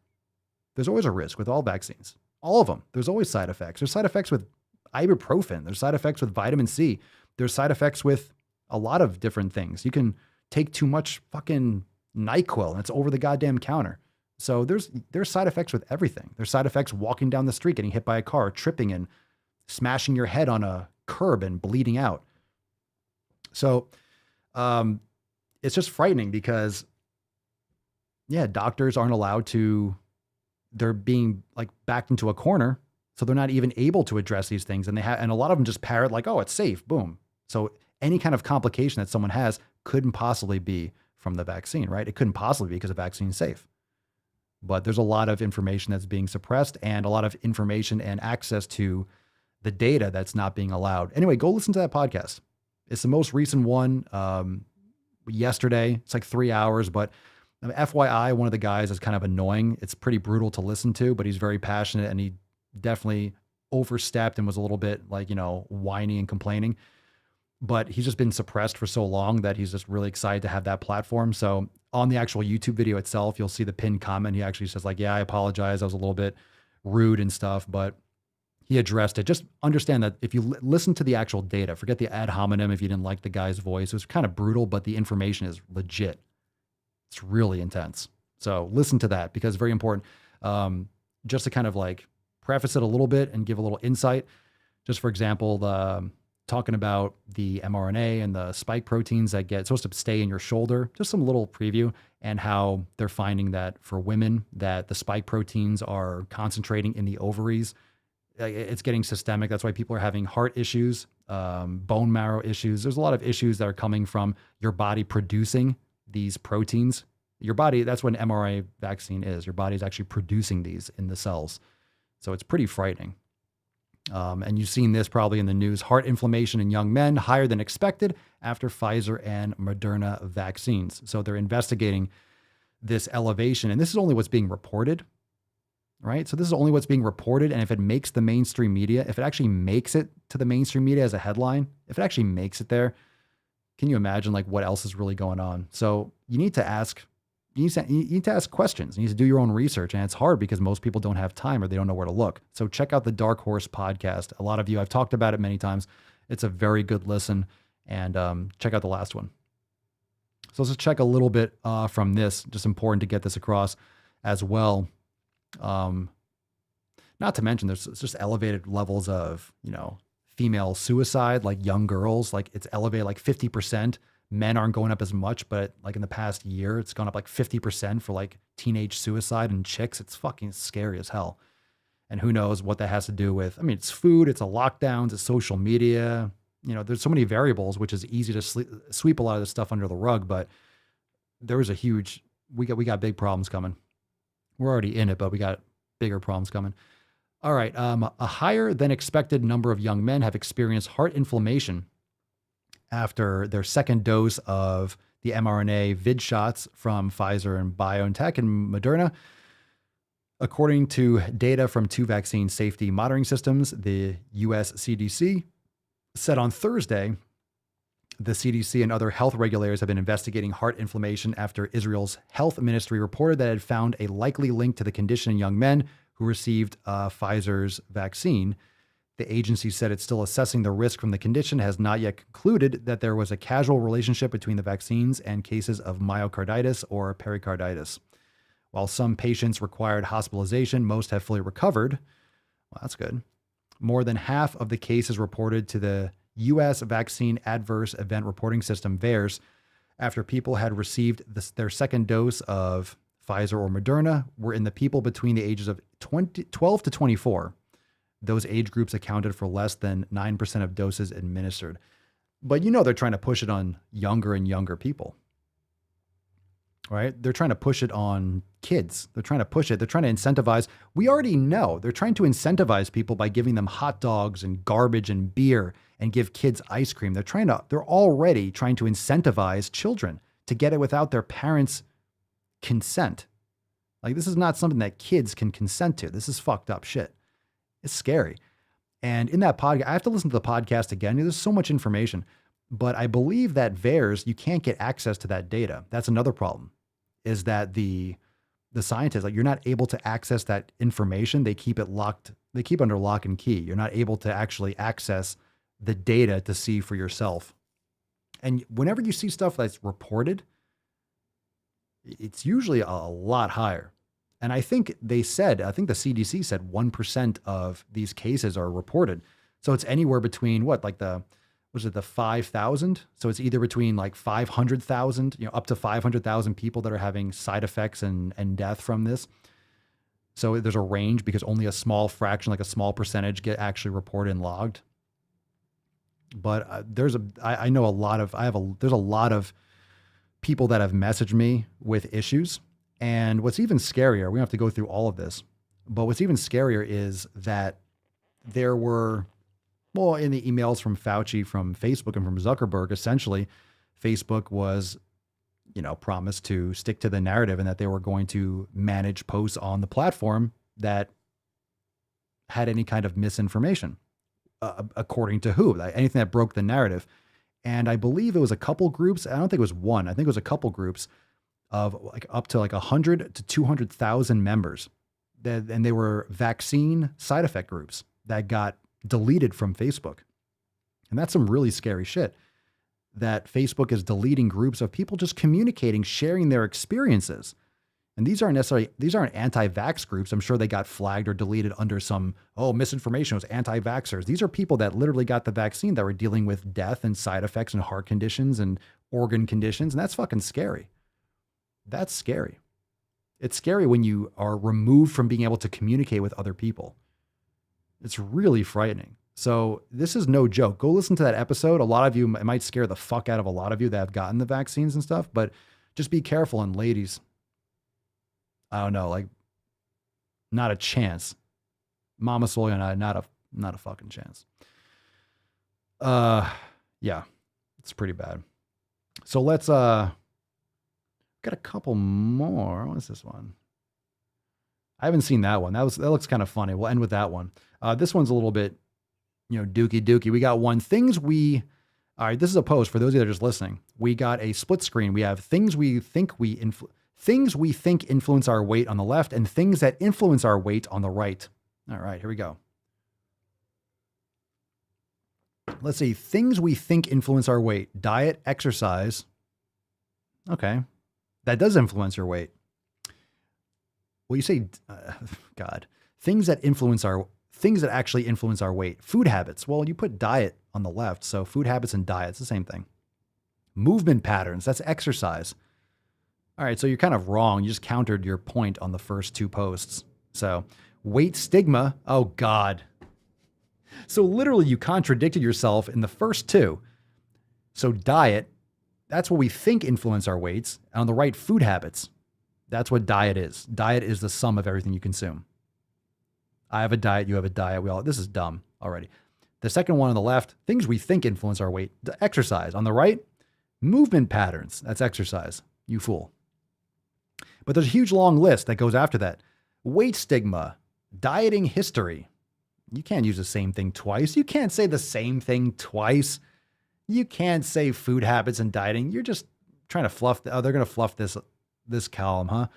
Speaker 2: There's always a risk with all vaccines. All of them. There's always side effects. There's side effects with ibuprofen. There's side effects with vitamin C. There's side effects with a lot of different things. You can take too much fucking NyQuil and it's over the goddamn counter. So there's side effects with everything. There's side effects walking down the street, getting hit by a car, tripping and smashing your head on a curb and bleeding out. So, it's just frightening because, doctors aren't allowed to, they're being like backed into a corner. So they're not even able to address these things. And and a lot of them just parrot like, oh, it's safe, boom. So any kind of complication that someone has couldn't possibly be from the vaccine, right? It couldn't possibly be because the vaccine's safe. But there's a lot of information that's being suppressed and a lot of information and access to the data that's not being allowed. Anyway, go listen to that podcast. It's the most recent one. Yesterday, it's like 3 hours, but FYI, one of the guys is kind of annoying. It's pretty brutal to listen to, but he's very passionate and he definitely overstepped and was a little bit like, whiny and complaining. But he's just been suppressed for so long that he's just really excited to have that platform. So on the actual YouTube video itself, you'll see the pinned comment. He actually says like, yeah, I apologize. I was a little bit rude and stuff, but he addressed it. Just understand that if you listen to the actual data, forget the ad hominem if you didn't like the guy's voice. It was kind of brutal, but the information is legit. It's really intense. So listen to that because it's very important. Just to kind of like preface it a little bit and give a little insight. Just for example, talking about the mRNA and the spike proteins that get supposed to stay in your shoulder, just some little preview and how they're finding that for women that the spike proteins are concentrating in the ovaries. It's getting systemic. That's why people are having heart issues, bone marrow issues. There's a lot of issues that are coming from your body producing these proteins. Your body, that's what an mRNA vaccine is. Your body is actually producing these in the cells. So it's pretty frightening. And you've seen this probably in the news. Heart inflammation in young men higher than expected after Pfizer and Moderna vaccines. So they're investigating this elevation. And this is only what's being reported, right? So this is only what's being reported. And if it makes the mainstream media, if it actually makes it to the mainstream media as a headline, if it actually makes it there, can you imagine like what else is really going on? So you need to ask, you need to ask questions. You need to do your own research. And it's hard because most people don't have time or they don't know where to look. So check out the Dark Horse podcast. A lot of you, I've talked about it many times. It's a very good listen. And check out the last one. So let's check a little bit from this. Just important to get this across as well. Not to mention there's just elevated levels of, female suicide, like young girls, like it's elevated like 50%. Men aren't going up as much, but like in the past year, it's gone up like 50% for like teenage suicide and chicks. It's fucking scary as hell. And who knows what that has to do with, it's food, it's a lockdowns, it's social media. There's so many variables, which is easy to sweep a lot of this stuff under the rug, but there is we got big problems coming. We're already in it, but we got bigger problems coming. All right. A higher than expected number of young men have experienced heart inflammation after their second dose of the mRNA vid shots from Pfizer and BioNTech and Moderna. According to data from two vaccine safety monitoring systems, the US CDC said on Thursday, the CDC and other health regulators have been investigating heart inflammation after Israel's health ministry reported that it had found a likely link to the condition in young men who received Pfizer's vaccine. The agency said it's still assessing the risk from the condition, has not yet concluded that there was a causal relationship between the vaccines and cases of myocarditis or pericarditis. While some patients required hospitalization, most have fully recovered. Well, that's good. More than half of the cases reported to the U.S. Vaccine Adverse Event Reporting System, VAERS, after people had received their second dose of Pfizer or Moderna were in the people between the ages of 12 to 24. Those age groups accounted for less than 9% of doses administered. But they're trying to push it on younger and younger people, right? They're trying to push it on kids. They're trying to push it. They're trying to incentivize. We already know they're trying to incentivize people by giving them hot dogs and garbage and beer and give kids ice cream. They're already trying to incentivize children to get it without their parents' consent. Like this is not something that kids can consent to. This is fucked up shit. It's scary. And in that podcast, I have to listen to the podcast again. There's so much information, but I believe that VAERS, you can't get access to that data. That's another problem, is that the scientists, like you're not able to access that information. They keep it locked. They keep under lock and key. You're not able to actually access the data to see for yourself. And whenever you see stuff that's reported, it's usually a lot higher. And I think the CDC said 1% of these cases are reported. So it's anywhere between the 5,000? So it's either between like 500,000, up to 500,000 people that are having side effects and death from this. So there's a range because only a small fraction, like a small percentage get actually reported and logged. But there's a lot of people that have messaged me with issues. And what's even scarier, we don't have to go through all of this, but what's even scarier is that there were Well, in the emails from Fauci, from Facebook, and from Zuckerberg, essentially, Facebook was, promised to stick to the narrative and that they were going to manage posts on the platform that had any kind of misinformation, according to who? Anything that broke the narrative. And I believe it was a couple groups. I don't think it was one. I think it was a couple groups of like up to like 100 to 200,000 members. And they were vaccine side effect groups that got deleted from Facebook. And that's some really scary shit, that Facebook is deleting groups of people just communicating, sharing their experiences. And these aren't anti-vax groups. I'm sure they got flagged or deleted under some, misinformation, it was anti-vaxxers. These are people that literally got the vaccine that were dealing with death and side effects and heart conditions and organ conditions. And that's fucking scary. That's scary. It's scary when you are removed from being able to communicate with other people. It's really frightening. So this is no joke. Go listen to that episode. A lot of you, it might scare the fuck out of a lot of you that have gotten the vaccines and stuff, but just be careful. And ladies, I don't know, like, not a chance. Mama Swole and I, not a fucking chance. Yeah, it's pretty bad. So let's, got a couple more. What is this one? I haven't seen that one. That looks kind of funny. We'll end with that one. This one's a little bit, dookie. We got one. All right, this is a post for those of you that are just listening. We got a split screen. We have things we think influence our weight on the left and things that influence our weight on the right. All right, here we go. Let's see. Things we think influence our weight. Diet, exercise. Okay. That does influence your weight. Well, you say, God, things that actually influence our weight. Food habits. Well, you put diet on the left. So food habits and diet's the same thing. Movement patterns. That's exercise. All right. So you're kind of wrong. You just countered your point on the first two posts. So weight stigma. Oh God. So literally you contradicted yourself in the first two. So diet, that's what we think influence our weights. And on the right, food habits. That's what diet is. Diet is the sum of everything you consume. I have a diet, you have a diet. This is dumb already. The second one on the left, things we think influence our weight. The exercise. On the right, movement patterns. That's exercise. You fool. But there's a huge long list that goes after that. Weight stigma, dieting history. You can't use the same thing twice. You can't say the same thing twice. You can't say food habits and dieting. You're just trying to fluff. They're going to fluff this column, huh?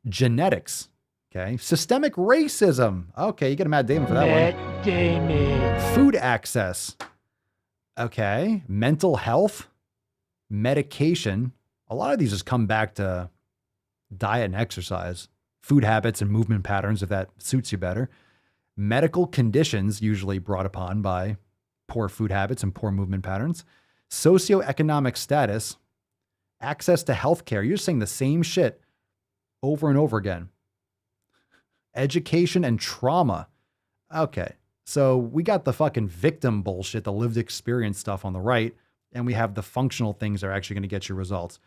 Speaker 2: Genetics. Okay. Systemic racism. Okay. You get a Matt Damon for that
Speaker 9: Matt Damon.
Speaker 2: Food access. Okay. Mental health. Medication. A lot of these just come back to diet and exercise. Food habits and movement patterns, if that suits you better. Medical conditions, usually brought upon by poor food habits and poor movement patterns. Socioeconomic status. Access to healthcare. You're just saying the same shit over and over again. Education and trauma. Okay. So we got the fucking victim bullshit, the lived experience stuff on the right, and we have the functional things that are actually going to get you results.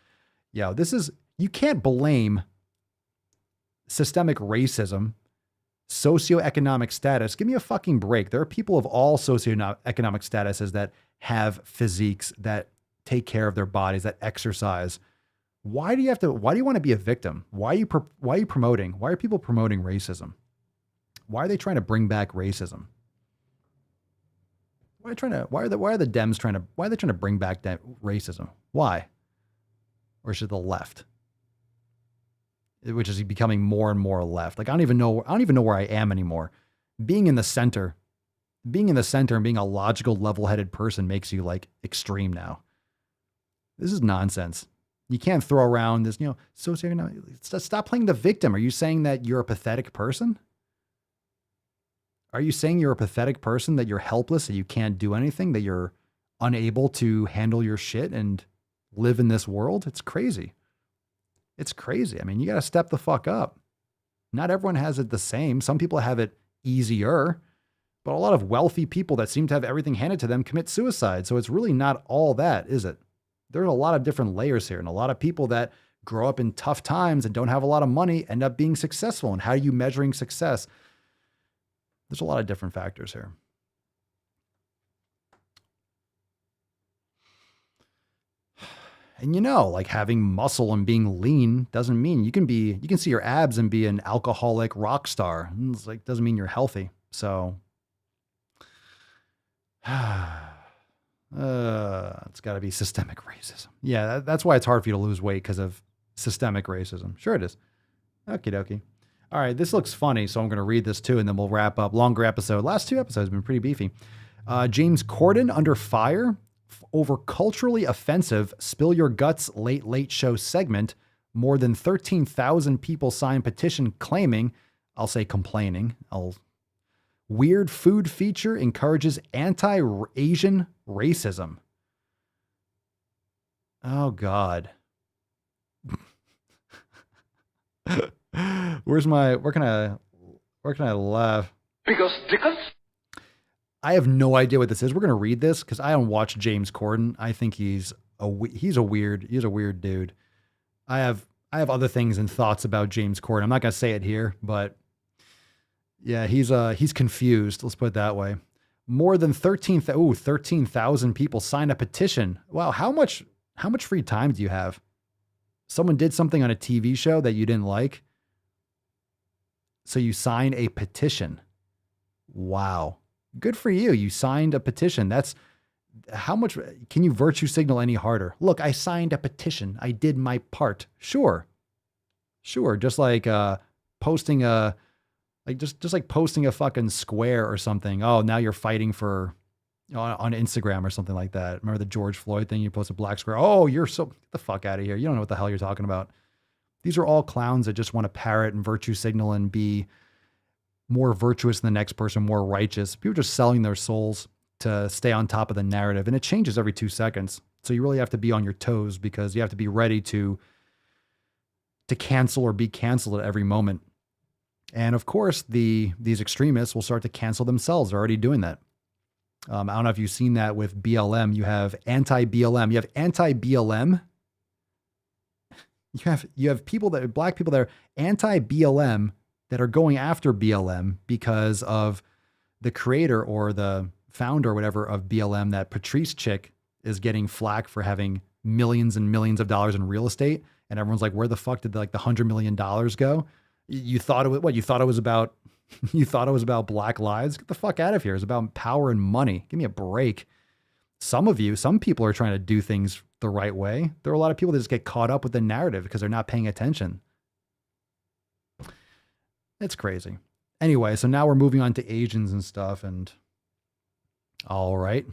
Speaker 2: You can't blame systemic racism, socioeconomic status. Give me a fucking break. There are people of all socioeconomic statuses that have physiques, that take care of their bodies, that exercise. Why do you want to be a victim? Why are people promoting racism? Why are they trying to bring back racism? Why are the Dems trying to bring back that racism? Why? Or is it the left? Which is becoming more and more left. Like, I don't even know where I am anymore. Being in the center and being a logical, level-headed person makes you like extreme now. This is nonsense. You can't throw around this, socioeconomic. Stop playing the victim. Are you saying that you're a pathetic person? Are you saying you're a pathetic person, that you're helpless, that you can't do anything, that you're unable to handle your shit and live in this world? It's crazy. It's crazy. I mean, you got to step the fuck up. Not everyone has it the same. Some people have it easier, but a lot of wealthy people that seem to have everything handed to them commit suicide. So it's really not all that, is it? There's a lot of different layers here, and a lot of people that grow up in tough times and don't have a lot of money end up being successful. And how are you measuring success? There's a lot of different factors here. And like having muscle and being lean doesn't mean you can see your abs and be an alcoholic rock star. It's like, doesn't mean you're healthy. So, it's got to be systemic racism. Yeah, that's why it's hard for you to lose weight, because of systemic racism. Sure it is. Okie dokie. All right, this looks funny, so I'm going to read this too, and then we'll wrap up. Longer episode. Last 2 episodes have been pretty beefy. James Corden under fire over culturally offensive Spill Your Guts late show segment. More than 13,000 people signed petition claiming, I'll say complaining, weird food feature encourages anti-Asian racism. Oh, God. Where can I laugh?
Speaker 8: Because
Speaker 2: I have no idea what this is. We're going to read this because I don't watch James Corden. I think he's a weird dude. I have other things and thoughts about James Corden. I'm not going to say it here, but yeah, he's confused. Let's put it that way. More than 13,000 people signed a petition. Wow. How much free time do you have? Someone did something on a TV show that you didn't like, so you sign a petition. Wow. Good for you. You signed a petition. That's how much can you virtue signal any harder? Look, I signed a petition. I did my part. Sure. Just like posting posting a fucking square or something. Oh, now you're fighting for on Instagram or something like that. Remember the George Floyd thing? You posted black square. Oh, get the fuck out of here. You don't know what the hell you're talking about. These are all clowns that just want to parrot and virtue signal and be more virtuous than the next person, more righteous. People are just selling their souls to stay on top of the narrative, and it changes every 2 seconds. So you really have to be on your toes, because you have to be ready to cancel or be canceled at every moment. And of course, these extremists will start to cancel themselves. They're already doing that. I don't know if you've seen that with BLM. You have anti-BLM. You have anti-BLM. You have black people that are anti-BLM that are going after BLM because of the creator or the founder or whatever of BLM, that Patrice chick, is getting flack for having millions and millions of dollars in real estate. And everyone's like, where the fuck did the $100 million go? You thought it was what? You thought it was about Black lives? Get the fuck out of here. It's about power and money. Give me a break. Some people are trying to do things the right way. There are a lot of people that just get caught up with the narrative because they're not paying attention. It's crazy. Anyway, so now we're moving on to Asians and stuff. And all right.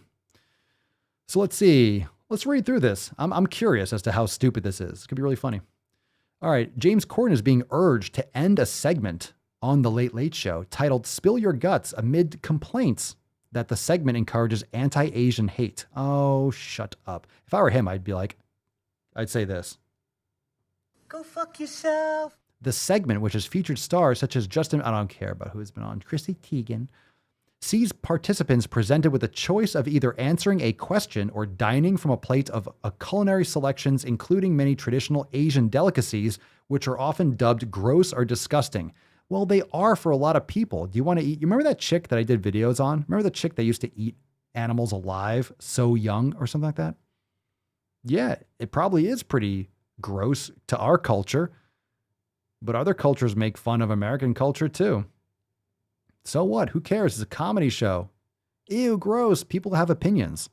Speaker 2: So let's see. Let's read through this. I'm curious as to how stupid this is. It could be really funny. All right. James Corden is being urged to end a segment on The Late Late Show titled Spill Your Guts amid complaints that the segment encourages anti-Asian hate. Oh, shut up. If I were him, I'd say this.
Speaker 9: Go fuck yourself.
Speaker 2: The segment, which has featured stars such as I don't care about who has been on, Chrissy Teigen, sees participants presented with a choice of either answering a question or dining from a plate of culinary selections, including many traditional Asian delicacies, which are often dubbed gross or disgusting. Well, they are for a lot of people. Do you want to eat? You remember that chick that I did videos on? Remember the chick that used to eat animals alive so young or something like that? Yeah, it probably is pretty gross to our culture. But other cultures make fun of American culture too. So what? Who cares? It's a comedy show. Ew, gross. People have opinions.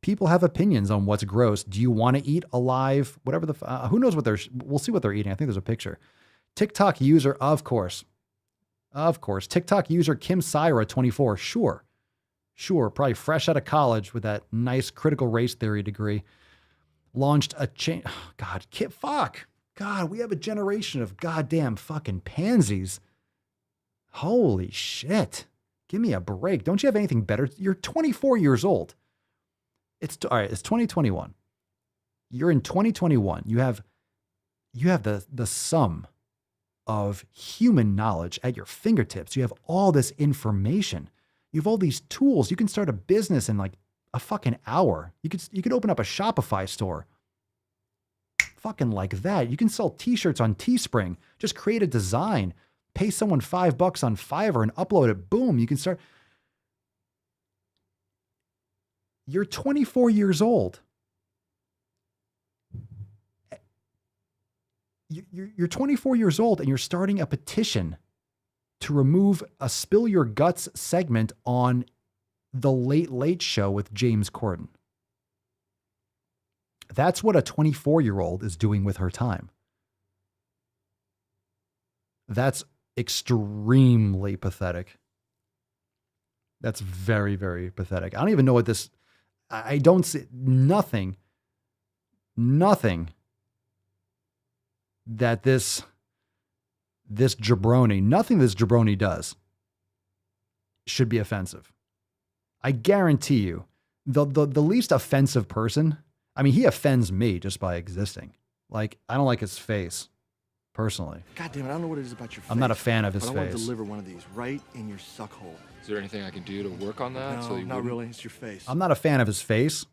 Speaker 2: People have opinions on what's gross. Do you want to eat alive? Whatever who knows what we'll see what they're eating. I think there's a picture. TikTok user, of course. TikTok user Kim Syra, 24. Sure. Probably fresh out of college with that nice critical race theory degree. Launched a chain. God, we have a generation of goddamn fucking pansies. Holy shit. Give me a break. Don't you have anything better? You're 24 years old. All right, it's 2021. You're in 2021. You have the sum of human knowledge at your fingertips. You have all this information. You have all these tools. You can start a business in like a fucking hour. You could open up a Shopify store. Fucking like that. You can sell t-shirts on Teespring. Just create a design, pay someone $5 on Fiverr and upload it. Boom. You can start. You're 24 years old. You're 24 years old and you're starting a petition to remove a Spill Your Guts segment on The Late Late Show with James Corden. That's what a 24-year-old is doing with her time. That's extremely pathetic. That's very, very pathetic. I don't even know what this, I don't see nothing that this jabroni, nothing this jabroni does should be offensive. I guarantee you, the least offensive person, I mean, he offends me just by existing. Like, I don't like his face, personally.
Speaker 10: God damn it, I don't know what it is about your face.
Speaker 2: I'm not a fan of his
Speaker 10: but
Speaker 2: face.
Speaker 10: I want to deliver one of these right in your suck hole.
Speaker 11: Is there anything I can do to work on that?
Speaker 10: No, not really. It's your face.
Speaker 2: I'm not a fan of his face,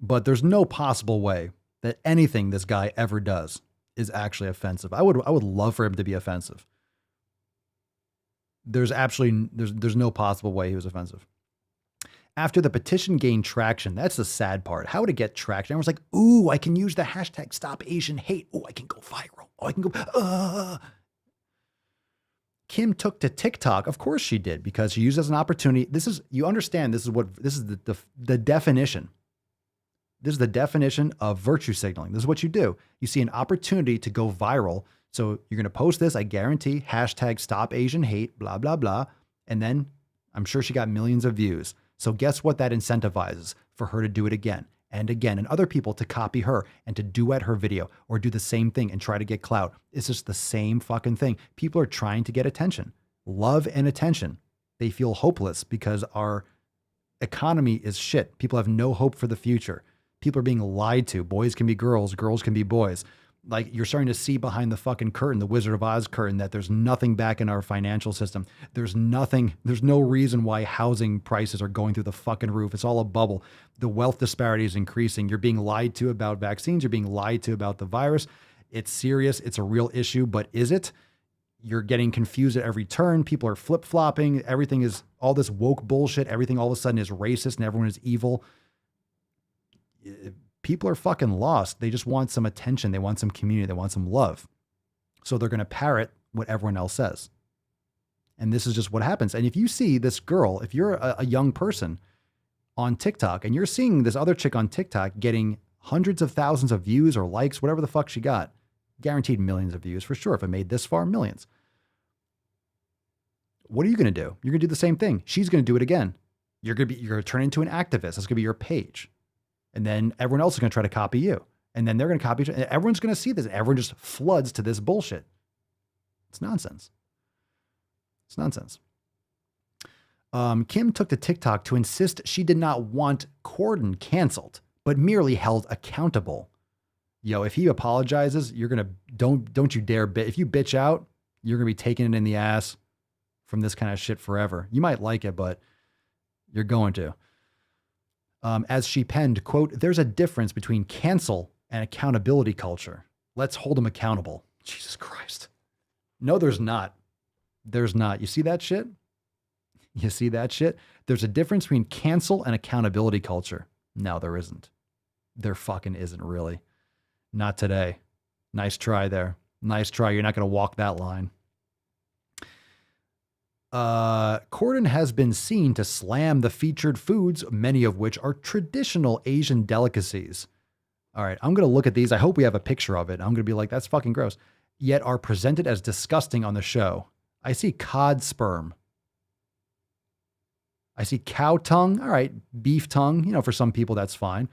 Speaker 2: but there's no possible way that anything this guy ever does is actually offensive. I would love for him to be offensive. There's no possible way he was offensive. After the petition gained traction, that's the sad part. How would it get traction? Everyone's like, ooh, I can use the hashtag Stop Asian Hate. Oh, I can go viral. Oh, I can go, Kim took to TikTok. Of course she did, because she used it as an opportunity. You understand, this is the definition. This is the definition of virtue signaling. This is what you do. You see an opportunity to go viral. So you're going to post this, I guarantee, hashtag Stop Asian Hate, blah, blah, blah. And then I'm sure she got millions of views. So guess what that incentivizes? For her to do it again and again, and other people to copy her and to duet her video or do the same thing and try to get clout. It's just the same fucking thing. People are trying to get attention, love and attention. They feel hopeless because our economy is shit. People have no hope for the future. People are being lied to. Boys can be girls, girls can be boys. Like, you're starting to see behind the fucking curtain, the Wizard of Oz curtain, that there's nothing back in our financial system. There's no reason why housing prices are going through the fucking roof. It's all a bubble. The wealth disparity is increasing. You're being lied to about vaccines. You're being lied to about the virus. It's serious. It's a real issue, but is it? You're getting confused at every turn. People are flip-flopping. Everything is all this woke bullshit. Everything all of a sudden is racist and everyone is evil. People are fucking lost. They just want some attention. They want some community. They want some love. So they're going to parrot what everyone else says. And this is just what happens. And if you see this girl, if you're a young person on TikTok and you're seeing this other chick on TikTok getting hundreds of thousands of views or likes, whatever the fuck she got, guaranteed millions of views for sure. If it made this far, millions. What are you going to do? You're going to do the same thing. She's going to do it again. You're going to turn into an activist. That's going to be your page. And then everyone else is going to try to copy you. And then they're going to copy each other. Everyone's going to see this. Everyone just floods to this bullshit. It's nonsense. It's nonsense. Kim took to TikTok to insist she did not want Corden canceled, but merely held accountable. Yo, if he apologizes, you're going to, don't you dare if you bitch out, you're going to be taking it in the ass from this kind of shit forever. You might like it, but you're going to. As she penned, quote, "There's a difference between cancel and accountability culture. Let's hold them accountable." Jesus Christ. No, there's not. There's not. You see that shit? You see that shit? There's a difference between cancel and accountability culture. No, there isn't. There fucking isn't, really. Not today. Nice try there. Nice try. You're not going to walk that line. Corden has been seen to slam the featured foods, many of which are traditional Asian delicacies. All right, I'm going to look at these. I hope we have a picture of it. I'm going to be like, that's fucking gross. Yet are presented as disgusting on the show. I see cod sperm. I see cow tongue. All right, beef tongue. You know, for some people, that's fine.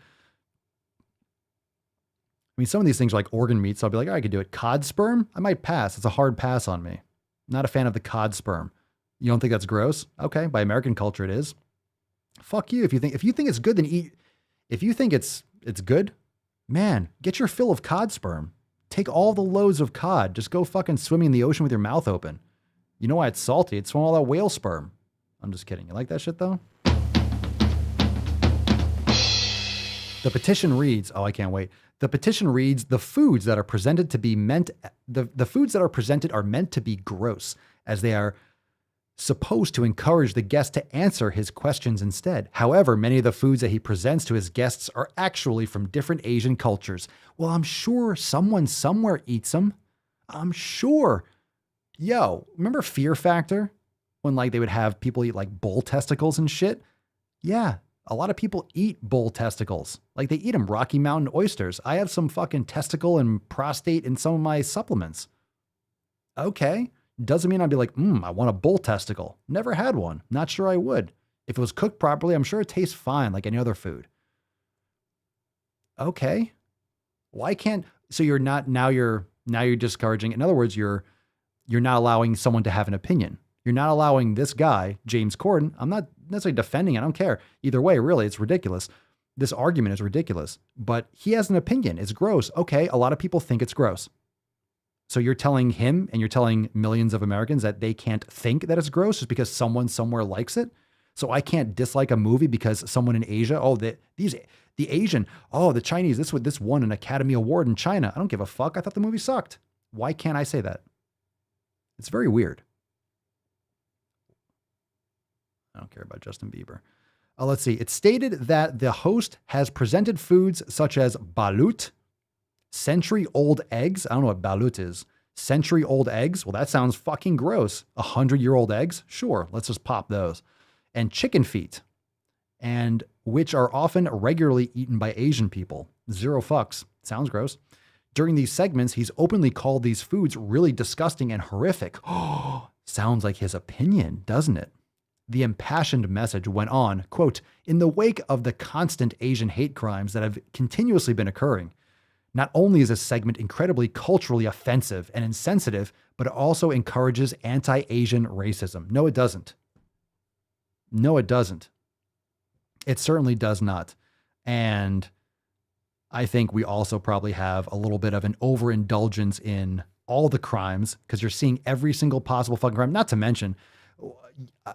Speaker 2: I mean, some of these things are like organ meat, so I'll be like, oh, I could do it. Cod sperm? I might pass. It's a hard pass on me. Not a fan of the cod sperm. You don't think that's gross? Okay, by American culture it is. Fuck you. If you think it's good, then eat. If you think it's good, man, get your fill of cod sperm. Take all the loads of cod. Just go fucking swimming in the ocean with your mouth open. You know why it's salty? It's from all that whale sperm. I'm just kidding. You like that shit though? The petition reads, oh, I can't wait. The petition reads, the foods that are presented are meant to be gross, as they are supposed to encourage the guest to answer his questions instead. However, many of the foods that he presents to his guests are actually from different Asian cultures. Well, I'm sure someone somewhere eats them. I'm sure. Yo, remember Fear Factor? When like they would have people eat like bull testicles and shit? Yeah, a lot of people eat bull testicles. Like they eat them, Rocky Mountain oysters. I have some fucking testicle and prostate in some of my supplements. Okay. Doesn't mean I'd be like, I want a bull testicle. Never had one. Not sure I would. If it was cooked properly, I'm sure it tastes fine like any other food. Okay. Why can't, so you're not, now you're discouraging. In other words, you're not allowing someone to have an opinion. You're not allowing this guy, James Corden. I'm not necessarily defending it. I don't care. Either way, really, it's ridiculous. This argument is ridiculous, but he has an opinion. It's gross. Okay. A lot of people think it's gross. So you're telling him and you're telling millions of Americans that they can't think that it's gross just because someone somewhere likes it. So I can't dislike a movie because someone in Asia, the Asian, the Chinese, this won an Academy Award in China. I don't give a fuck. I thought the movie sucked. Why can't I say that? It's very weird. I don't care about Justin Bieber. Let's see. It's stated that the host has presented foods such as balut, century-old eggs. I don't know what balut is. Century-old eggs? Well, that sounds fucking gross. 100-year-old eggs? Sure, let's just pop those. And chicken feet, and which are often regularly eaten by Asian people. Zero fucks. Sounds gross. During these segments, he's openly called these foods really disgusting and horrific. Oh, sounds like his opinion, doesn't it? The impassioned message went on, quote, in the wake of the constant Asian hate crimes that have continuously been occurring. Not only is this segment incredibly culturally offensive and insensitive, but it also encourages anti-Asian racism. No, it doesn't. No, it doesn't. It certainly does not. And I think we also probably have a little bit of an overindulgence in all the crimes because you're seeing every single possible fucking crime. Not to mention,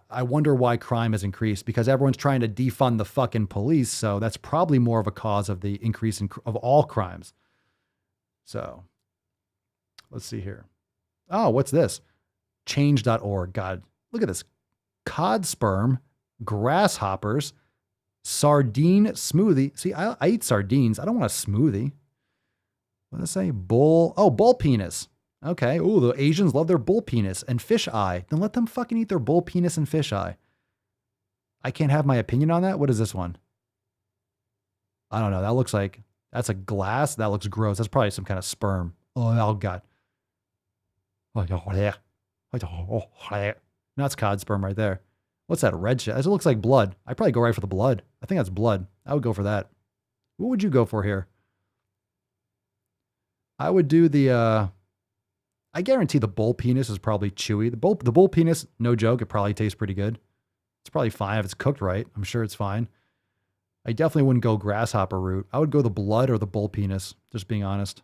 Speaker 2: I wonder why crime has increased because everyone's trying to defund the fucking police. So that's probably more of a cause of the increase of all crimes. So let's see here. Oh, what's this? Change.org. God, look at this. Cod sperm, grasshoppers, sardine smoothie. See, I eat sardines. I don't want a smoothie. What did I say? Bull penis. Okay. Ooh, the Asians love their bull penis and fish eye. Then let them fucking eat their bull penis and fish eye. I can't have my opinion on that. What is this one? I don't know. That looks like, that's a glass. That looks gross. That's probably some kind of sperm. Oh God. That's cod sperm right there. What's that red shit? It looks like blood. I'd probably go right for the blood. I think that's blood. I would go for that. What would you go for here? I would do the, I guarantee the bull penis is probably chewy. The bull penis, no joke, it probably tastes pretty good. It's probably fine if it's cooked right. I'm sure it's fine. I definitely wouldn't go grasshopper route. I would go the blood or the bull penis, just being honest.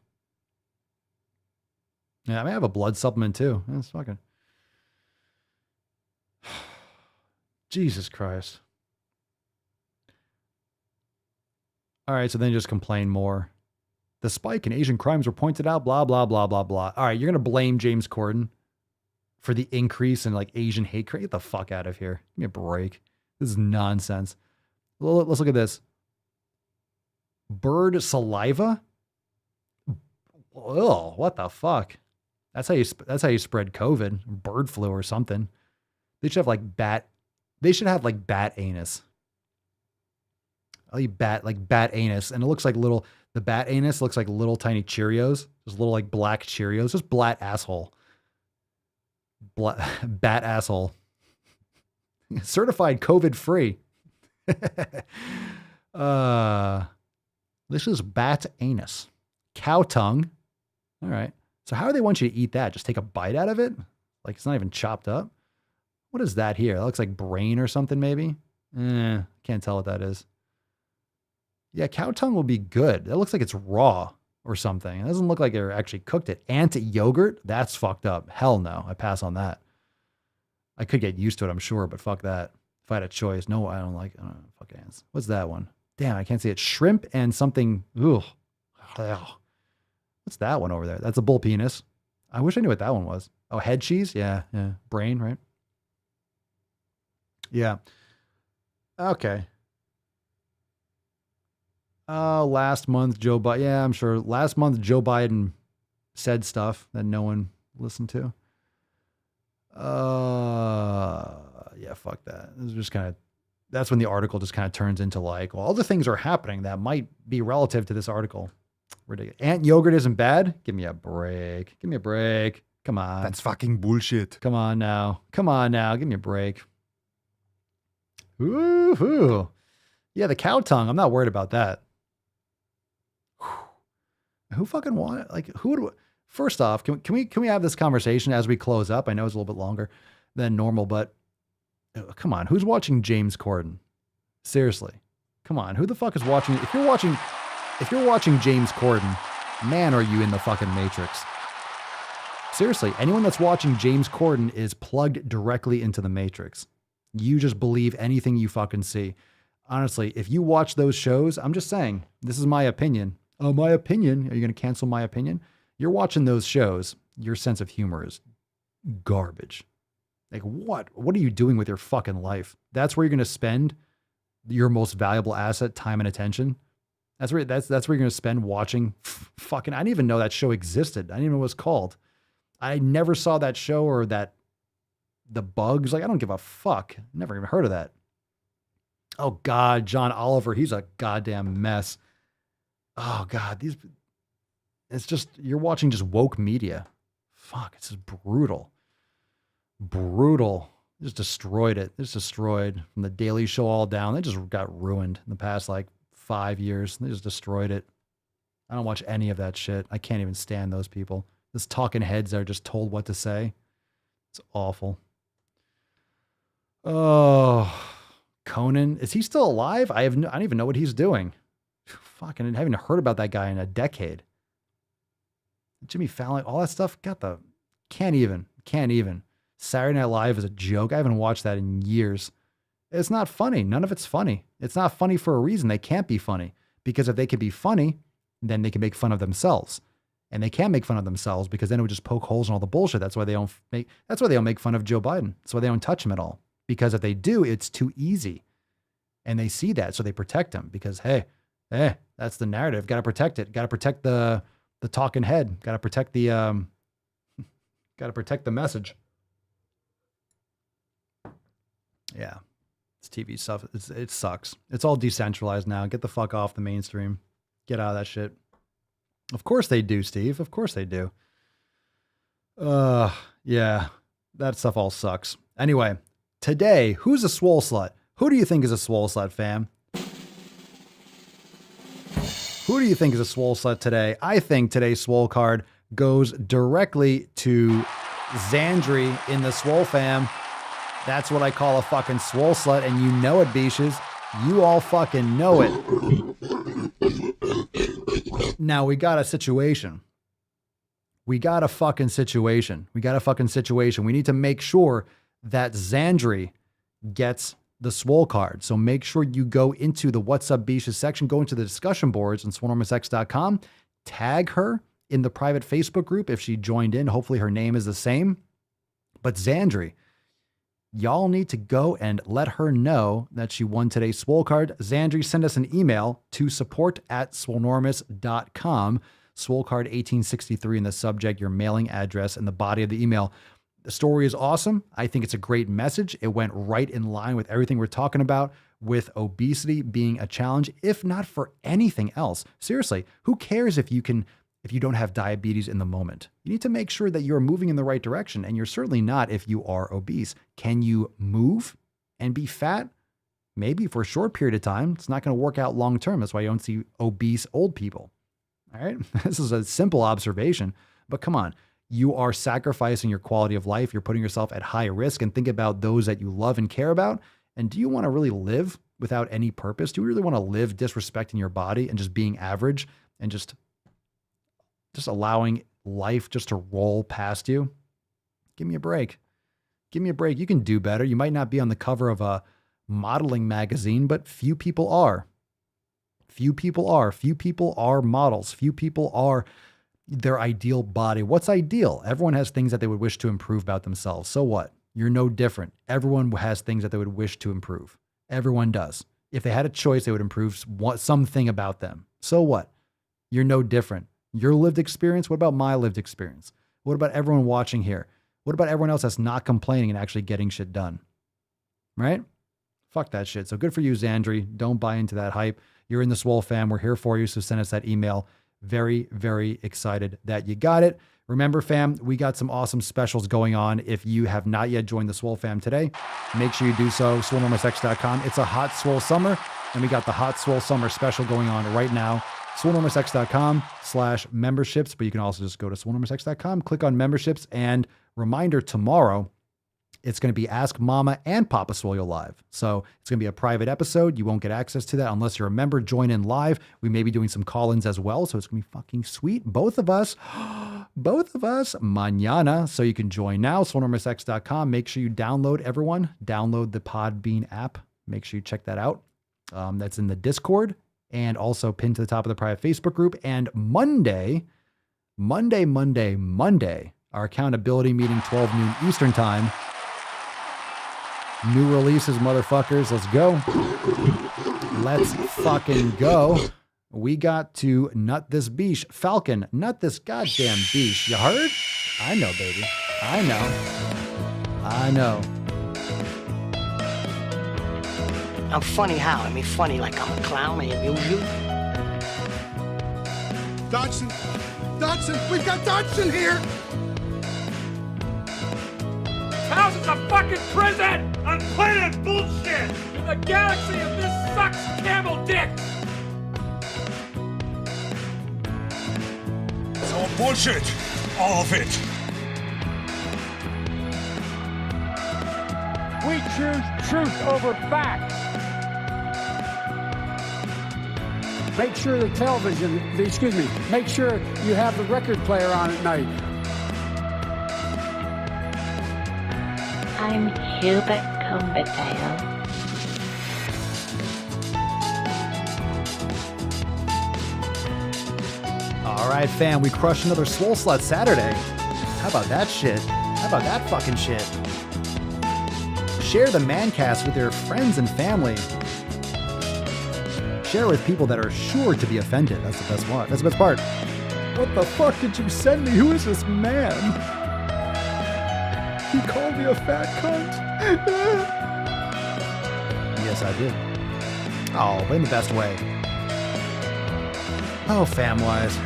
Speaker 2: Yeah, I may have a blood supplement too. That's fucking... Jesus Christ. All right, so then just complain more. The spike in Asian crimes were pointed out, blah, blah, blah, blah, blah. All right, you're going to blame James Corden for the increase in like Asian hate crime? Get the fuck out of here. Give me a break. This is nonsense. Let's look at this. Bird saliva? Oh, what the fuck? That's how you spread COVID, bird flu or something. They should have like bat anus. I'll eat bat anus. And it looks like the bat anus looks like little tiny Cheerios. Just little like black Cheerios. Just bat asshole. Bat asshole. Certified COVID free. This is bat anus. Cow tongue. All right. So how do they want you to eat that? Just take a bite out of it? Like it's not even chopped up? What is that here? That looks like brain or something maybe? Can't tell what that is. Yeah, cow tongue will be good. That looks like it's raw or something. It doesn't look like they actually cooked it. Ant yogurt? That's fucked up. Hell no. I pass on that. I could get used to it, I'm sure, but fuck that. If I had a choice. No, I don't like fuck ants. What's that one? Damn, I can't see it. Shrimp and something. Ugh. What's that one over there? That's a bull penis. I wish I knew what that one was. Oh, head cheese? Yeah. Brain, right? Yeah. Okay. Last month, Joe Biden. Yeah, I'm sure. Last month, Joe Biden said stuff that no one listened to. Yeah, fuck that. This is just kind of, that's when the article just kind of turns into like, well, other things are happening that might be relative to this article. Ridiculous. Ant yogurt isn't bad. Give me a break. Give me a break. Come on.
Speaker 12: That's fucking bullshit.
Speaker 2: Come on now. Come on now. Give me a break. Ooh. Yeah, the cow tongue. I'm not worried about that. Who fucking want like who would first off, can we have this conversation as we close up? I know it's a little bit longer than normal, but come on, who's watching James Corden? Seriously. Come on, who the fuck is watching? If you're watching James Corden, man, are you in the fucking Matrix? Seriously, anyone that's watching James Corden is plugged directly into the Matrix. You just believe anything you fucking see. Honestly, if you watch those shows, I'm just saying, this is my opinion. Oh, my opinion. Are you going to cancel my opinion? You're watching those shows. Your sense of humor is garbage. Like what? What are you doing with your fucking life? That's where you're going to spend your most valuable asset, time and attention. That's where you're going to spend watching fucking, I didn't even know that show existed. I didn't even know what it was called. I never saw that show or that The Bugs. Like, I don't give a fuck. Never even heard of that. Oh God, John Oliver. He's a goddamn mess. Oh God, it's just, you're watching just woke media. Fuck, it's just brutal. Brutal. Just destroyed it. It's destroyed from the Daily Show all down. They just got ruined in the past like 5 years. They just destroyed it. I don't watch any of that shit. I can't even stand those people. This talking heads that are just told what to say. It's awful. Oh, Conan. Is he still alive? I don't even know what he's doing. Fucking haven't heard about that guy in a decade. Jimmy Fallon, all that stuff. Can't even. Saturday Night Live is a joke. I haven't watched that in years. It's not funny. None of it's funny. It's not funny for a reason. They can't be funny because if they could be funny, then they can make fun of themselves. And they can't make fun of themselves because then it would just poke holes in all the bullshit. That's why they don't make fun of Joe Biden. That's why they don't touch him at all. Because if they do, it's too easy. And they see that, so they protect him because, hey, that's the narrative. Got to protect it. Got to protect the talking head. Got to protect the message. Yeah. It's TV stuff. It sucks. It's all decentralized now. Get the fuck off the mainstream. Get out of that shit. Of course they do, Steve. Of course they do. Yeah. That stuff all sucks. Anyway, today, who's a swole slut? Who do you think is a swole slut, fam? Who do you think is a swole slut today? I think today's swole card goes directly to Xandri in the swole fam. That's what I call a fucking swole slut, and you know it, Beaches. You all fucking know it. Now, we got a situation. We got a fucking situation. We need to make sure that Xandri gets the swole card. So make sure you go into the What's Up Beaches section, go into the discussion boards on swolenormousx.com, tag her in the private Facebook group if she joined in. Hopefully her name is the same. But Xandri, y'all need to go and let her know that she won today's swole card. Xandri, send us an email to support@swolenormous.com. Swole card 1863 in the subject, your mailing address, and the body of the email. The story is awesome. I think it's a great message. It went right in line with everything we're talking about, with obesity being a challenge, if not for anything else. Seriously, who cares if you don't have diabetes in the moment? You need to make sure that you're moving in the right direction, and you're certainly not if you are obese. Can you move and be fat? Maybe for a short period of time. It's not going to work out long term. That's why you don't see obese old people. All right. This is a simple observation, but come on. You are sacrificing your quality of life. You're putting yourself at high risk, and think about those that you love and care about. And do you want to really live without any purpose? Do you really want to live disrespecting your body and just being average and just allowing life just to roll past you? Give me a break. Give me a break. You can do better. You might not be on the cover of a modeling magazine, but few people are. Few people are. Few people are models. Few people are their ideal body. What's ideal? Everyone has things that they would wish to improve about themselves. So what? You're no different. Everyone has things that they would wish to improve. Everyone does. If they had a choice, they would improve something about them. So what? You're no different. Your lived experience? What about my lived experience? What about everyone watching here? What about everyone else that's not complaining and actually getting shit done? Right? Fuck that shit. So good for you, Xandri. Don't buy into that hype. You're in the Swole fam. We're here for you. So send us that email. Very, very excited that you got it. Remember, fam, we got some awesome specials going on. If you have not yet joined the Swole fam today, make sure you do so. SwoleNormousX.com. It's a hot Swole summer, and we got the hot Swole summer special going on right now. SwoleNormousX.com/memberships, but you can also just go to SwoleNormousX.com, click on memberships, and reminder, tomorrow, it's going to be Ask Mama and Papa Swole live. So it's going to be a private episode. You won't get access to that unless you're a member. Join in live. We may be doing some call-ins as well. So it's going to be fucking sweet. Both of us, mañana. So you can join now. SwoleNormousX.com. Make sure you download the Podbean app. Make sure you check that out. That's in the Discord and also pinned to the top of the private Facebook group. And Monday, our accountability meeting, 12 noon Eastern time. New releases, motherfuckers. Let's go. Let's fucking go. We got to nut this beesh. Falcon, nut this goddamn beesh. You heard? I know, baby. I know.
Speaker 9: I'm funny how? I mean, funny like I'm a clown. I amuse you.
Speaker 4: Dodson, we've got Dodson here.
Speaker 12: House is a fucking prison on planet bullshit in the galaxy of this sucks camel dick.
Speaker 4: It's all bullshit. All of it.
Speaker 12: We choose truth over facts.
Speaker 13: Make sure the make sure you have the record player on at night.
Speaker 6: I'm Hubert Cumberdale.
Speaker 2: All right, fam, we crushed another Swole Slut Saturday. How about that shit? How about that fucking shit? Share the Mancast with your friends and family. Share with people that are sure to be offended. That's the best one. That's the best part. What the fuck did you send me? Who is this man? He called me a fat cunt. Yes, I did. Oh, but in the best way. Oh, fam-wise.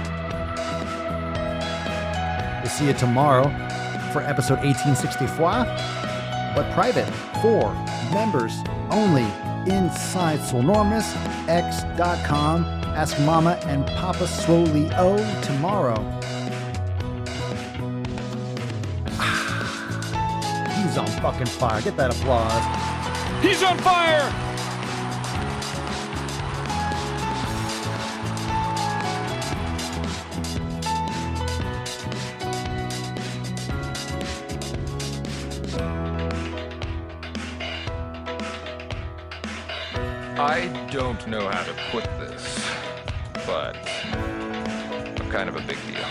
Speaker 2: We'll see you tomorrow for episode 1864, but private for members only inside SwoleNormousX.com. Ask Mama and Papa Swole tomorrow. He's on fucking fire. Get that applause.
Speaker 12: He's on fire!
Speaker 11: I don't know how to put this, but I'm kind of a big deal.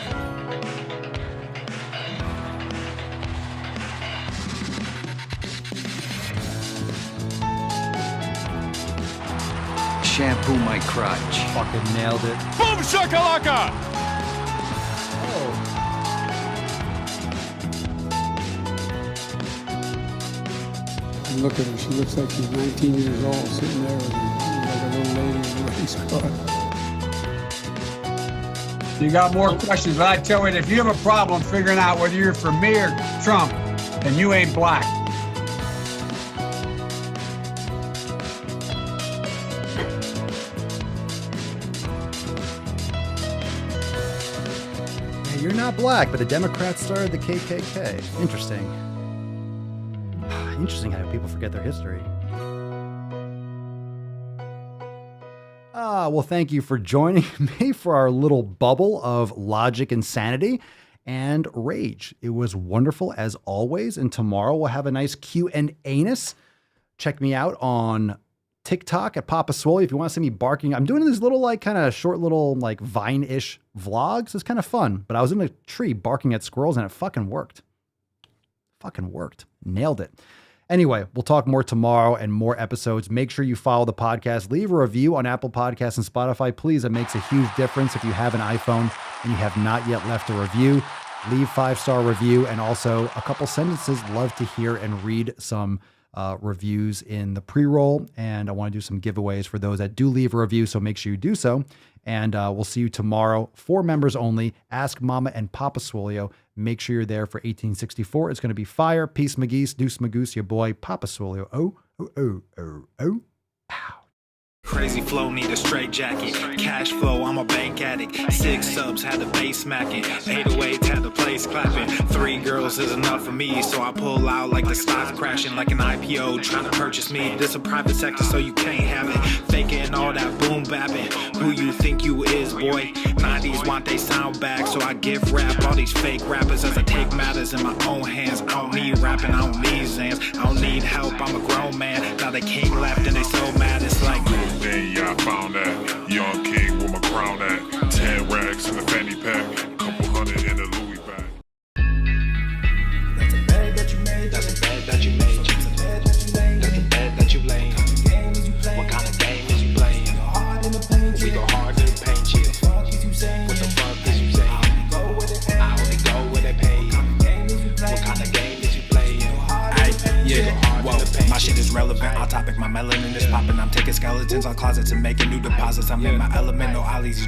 Speaker 5: Shampoo my crotch.
Speaker 2: Fucking nailed it.
Speaker 12: Boom shakalaka!
Speaker 13: Look at her. She looks like she's 19 years old, sitting there with like a little lady in a race car.
Speaker 14: You got more questions, but I tell you, if you have a problem figuring out whether you're for me or Trump, then you ain't black.
Speaker 2: Yeah, you're not black, but the Democrats started the KKK. Interesting. Interesting how people forget their history. Well, thank you for joining me for our little bubble of logic, insanity, and rage. It was wonderful as always. And tomorrow we'll have a nice Q&A-ness. Check me out on TikTok at Papa Swole if you want to see me barking. I'm doing these little kind of short little Vine-ish vlogs. It's kind of fun. But I was in a tree barking at squirrels and it fucking worked. Nailed it. Anyway, we'll talk more tomorrow and more episodes. Make sure you follow the podcast. Leave a review on Apple Podcasts and Spotify. Please, it makes a huge difference if you have an iPhone. and you have not yet left a review, leave 5-star review and also a couple sentences. Love to hear and read some reviews in the pre-roll. And I want to do some giveaways for those that do leave a review. So make sure you do so. And we'll see you tomorrow for members only. Ask Mama and Papa Swolio. Make sure you're there for 1864. It's going to be fire. Peace, McGeese. Deuce, Magoose, your boy, Papa Swolio. Oh, oh, oh, oh, oh. Ow.
Speaker 1: Crazy flow, need a straight jacket. Cash flow, I'm a bank addict. 6 subs, had the bass smacking. 808s, had the place clapping. 3 girls is enough for me, so I pull out like the stock crashing. Like an IPO, trying to purchase me. This a private sector, so you can't have it. Faking all that boom bapping. Who you think you is, boy? 90s want they sound back, so I give rap all these fake rappers as I take matters in my own hands. I don't need rapping, I don't need Zans. I don't need help, I'm a grown man. Now they king left and they so mad, it's like
Speaker 15: then yeah, I found that young king with my crown at 10 racks in the fanny pack, couple hundred in the Louis bag.
Speaker 1: That's a bag that you made. That's a bag that you made. That's a bag that you made. That's a bag that you laid. What kind of game is you playing? We go hard in the paint, yeah. What the fuck is you saying? I only go where they pay. What kind of game is you playing? Yeah, whoa, my shit is relevant, on topic, my melanin is popping. I'm taking skeletons on closets and making new deposits. I'm in my element, no ollies, you